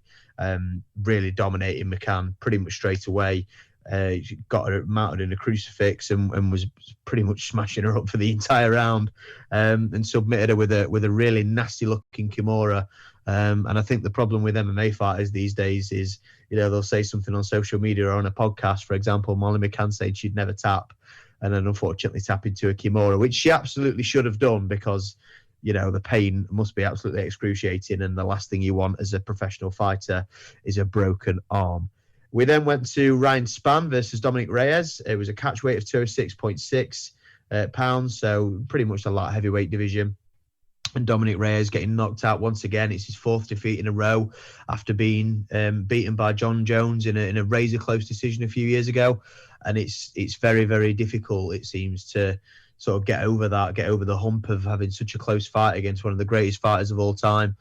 Really dominating McCann pretty much straight away. She got her mounted in a crucifix and was pretty much smashing her up for the entire round, and submitted her with a really nasty looking Kimura. And I think the problem with MMA fighters these days is, they'll say something on social media or on a podcast. For example, Molly McCann said she'd never tap, and then unfortunately tap into a Kimura, which she absolutely should have done, because the pain must be absolutely excruciating, and the last thing you want as a professional fighter is a broken arm. We then went to Ryan Spann versus Dominic Reyes. It was a catch weight of 206.6 pounds, so pretty much a light heavyweight division. And Dominic Reyes getting knocked out once again. It's his fourth defeat in a row after being beaten by John Jones in a razor close decision a few years ago. And it's very, very difficult, it seems, to sort of get over the hump of having such a close fight against one of the greatest fighters of all time.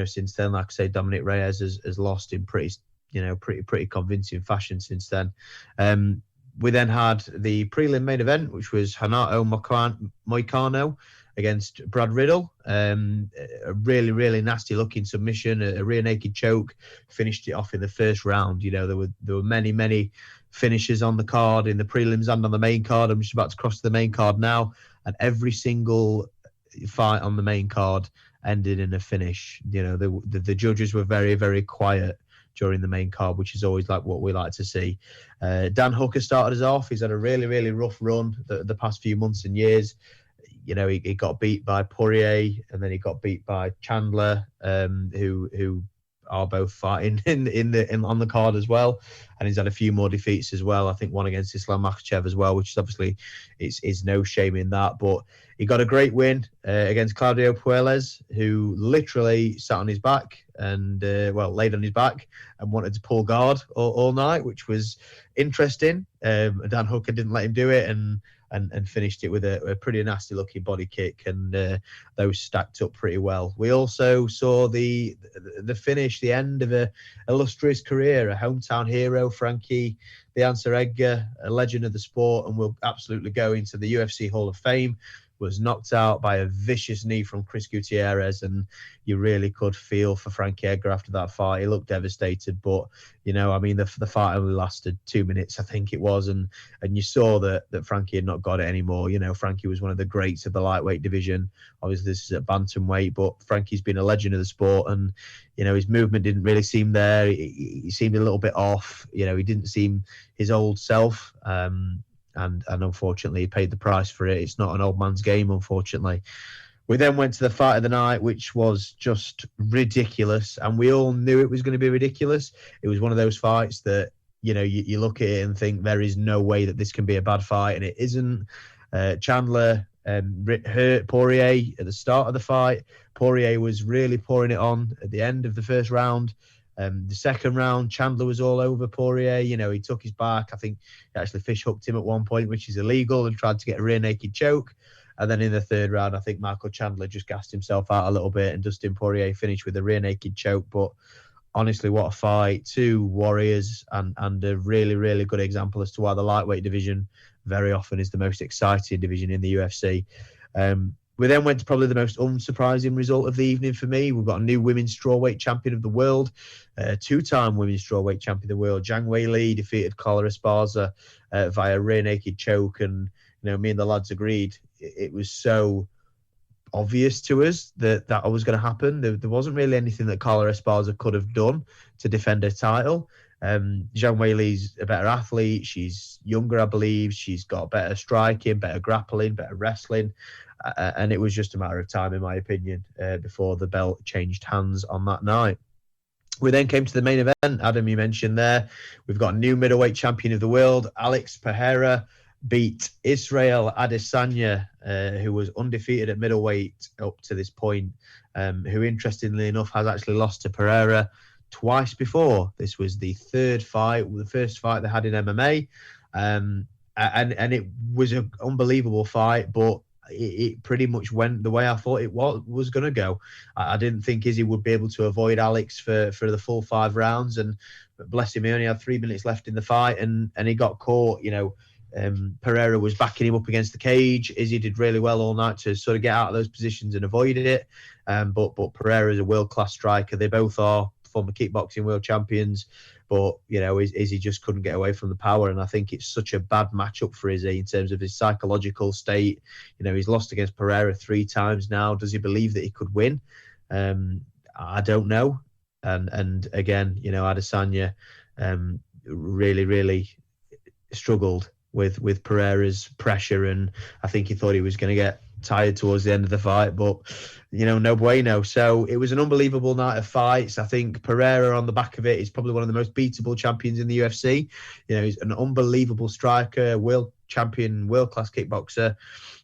Since then, like I say, Dominic Reyes has lost in pretty convincing fashion since then. We then had the prelim main event, which was Renato Moicano against Brad Riddle. A really, really nasty looking submission, a rear naked choke, finished it off in the first round. There were many finishes on the card in the prelims and on the main card. I'm just about to cross to the main card now, and every single fight on the main card ended in a finish. The judges were very, very quiet during the main card, which is always like what we like to see. Dan Hooker started us off. He's had a really, really rough run the past few months and years. He got beat by Poirier, and then he got beat by Chandler, who are both fighting on the card as well. And he's had a few more defeats as well. I think one against Islam Makhachev as well, which is obviously is no shame in that. But he got a great win against Claudio Puelles, who literally sat on his back and laid on his back and wanted to pull guard all night, which was interesting. Dan Hooker didn't let him do it, and finished it with a pretty nasty looking body kick, and those stacked up pretty well. We also saw the finish, the end of a illustrious career, a hometown hero, Frankie the Answer Edgar, a legend of the sport, and will absolutely go into the UFC Hall of Fame. Was knocked out by a vicious knee from Chris Gutierrez, and you really could feel for Frankie Edgar after that fight. He looked devastated, but the fight only lasted 2 minutes, I think it was, and you saw that Frankie had not got it anymore. Frankie was one of the greats of the lightweight division. Obviously, this is at bantamweight, but Frankie's been a legend of the sport, and his movement didn't really seem there. He seemed a little bit off. He didn't seem his old self. And unfortunately, he paid the price for it. It's not an old man's game, unfortunately. We then went to the fight of the night, which was just ridiculous. And we all knew it was going to be ridiculous. It was one of those fights that, you look at it and think there is no way that this can be a bad fight. And it isn't. Chandler hurt Poirier at the start of the fight. Poirier was really pouring it on at the end of the first round. The second round, Chandler was all over Poirier. He took his back. I think he actually fish hooked him at one point, which is illegal, and tried to get a rear naked choke. And then in the third round, I think Michael Chandler just gassed himself out a little bit, and Dustin Poirier finished with a rear naked choke. But honestly, what a fight. Two warriors, and a really, really good example as to why the lightweight division very often is the most exciting division in the UFC. We then went to probably the most unsurprising result of the evening for me. We've got a new women's strawweight champion of the world, two-time women's strawweight champion of the world. Zhang Weili defeated Carla Esparza via rear naked choke, and me and the lads agreed it was so obvious to us that was going to happen. There wasn't really anything that Carla Esparza could have done to defend her title. Zhang Weili's a better athlete. She's younger, I believe. She's got better striking, better grappling, better wrestling. And it was just a matter of time, in my opinion, before the belt changed hands on that night. We then came to the main event. Adam, you mentioned there. We've got a new middleweight champion of the world. Alex Pereira beat Israel Adesanya, who was undefeated at middleweight up to this point, who, interestingly enough, has actually lost to Pereira twice before. This was the third fight, the first fight they had in MMA. And it was an unbelievable fight, but it pretty much went the way I thought it was going to go. I didn't think Izzy would be able to avoid Alex for the full 5 rounds, and bless him, he only had 3 minutes left in the fight, and he got caught. Pereira was backing him up against the cage. Izzy did really well all night to sort of get out of those positions and avoided it. But Pereira is a world-class striker. They both are former kickboxing world champions. But, Izzy just couldn't get away from the power. And I think it's such a bad matchup for Izzy in terms of his psychological state. He's lost against Pereira 3 times now. Does he believe that he could win? I don't know. And again, Adesanya really, really struggled with Pereira's pressure. And I think he thought he was going to get tired towards the end of the fight, but no bueno. So it was an unbelievable night of fights. I think Pereira on the back of it is probably one of the most beatable champions in the UFC. He's an unbelievable striker, world champion, world-class kickboxer.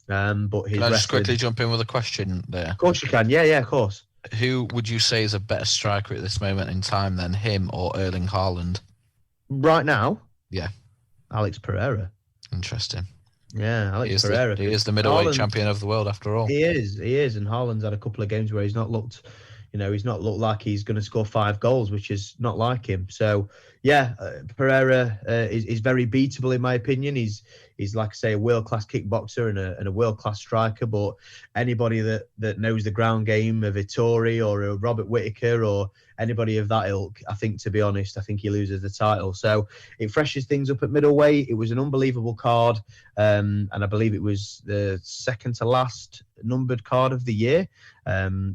But his Can I just quickly jump in with a question there? Of course you can. Yeah, of course. Who would you say is a better striker at this moment in time than him or Erling Haaland? Right now? Yeah. Alex Pereira. Interesting. Yeah, Alex Pereira. He is the middleweight champion of the world after all. He is. And Haaland's had a couple of games where he's not looked like he's going to score 5 goals, which is not like him. So, yeah, Pereira is very beatable in my opinion. He's like I say, a world-class kickboxer and a world-class striker. But anybody that knows the ground game, a Vittori or a Robert Whittaker or anybody of that ilk, I think, to be honest, I think he loses the title. So it freshens things up at middleweight. It was an unbelievable card, and I believe it was the second to last numbered card of the year. The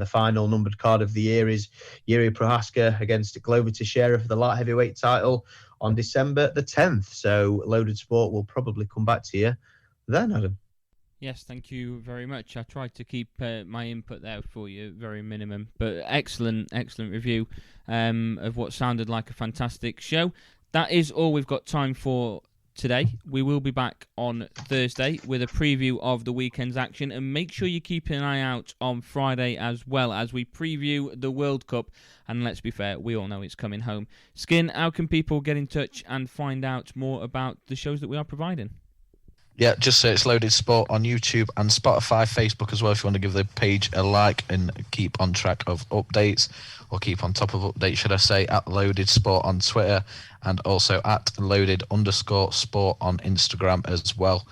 final numbered card of the year is Yuri Prohaska against Glover Teixeira for the light heavyweight title on December the 10th. So Loaded Sport will probably come back to you then, Adam. Yes, thank you very much. I tried to keep my input there for you, very minimum, but excellent review of what sounded like a fantastic show. That is all we've got time for today. We will be back on Thursday with a preview of the weekend's action, and make sure you keep an eye out on Friday as well as we preview the World Cup. And let's be fair, we all know it's coming home. Skin, how can people get in touch and find out more about the shows that we are providing? Yeah, just search Loaded Sport on YouTube and Spotify, Facebook as well if you want to give the page a like and keep on track of updates, or keep on top of updates, should I say, at Loaded Sport on Twitter and also at Loaded_Sport on Instagram as well.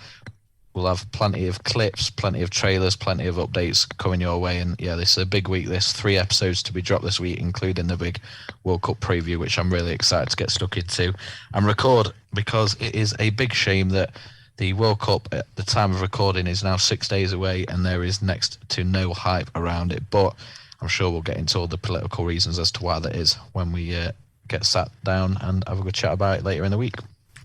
We'll have plenty of clips, plenty of trailers, plenty of updates coming your way. And yeah, this is a big week. There's 3 episodes to be dropped this week, including the big World Cup preview, which I'm really excited to get stuck into and record, because it is a big shame that the World Cup at the time of recording is now 6 days away and there is next to no hype around it. But I'm sure we'll get into all the political reasons as to why that is when we get sat down and have a good chat about it later in the week.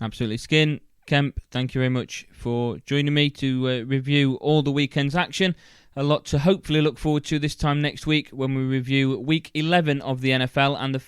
Absolutely. Skin, Kemp, thank you very much for joining me to review all the weekend's action. A lot to hopefully look forward to this time next week when we review Week 11 of the NFL and the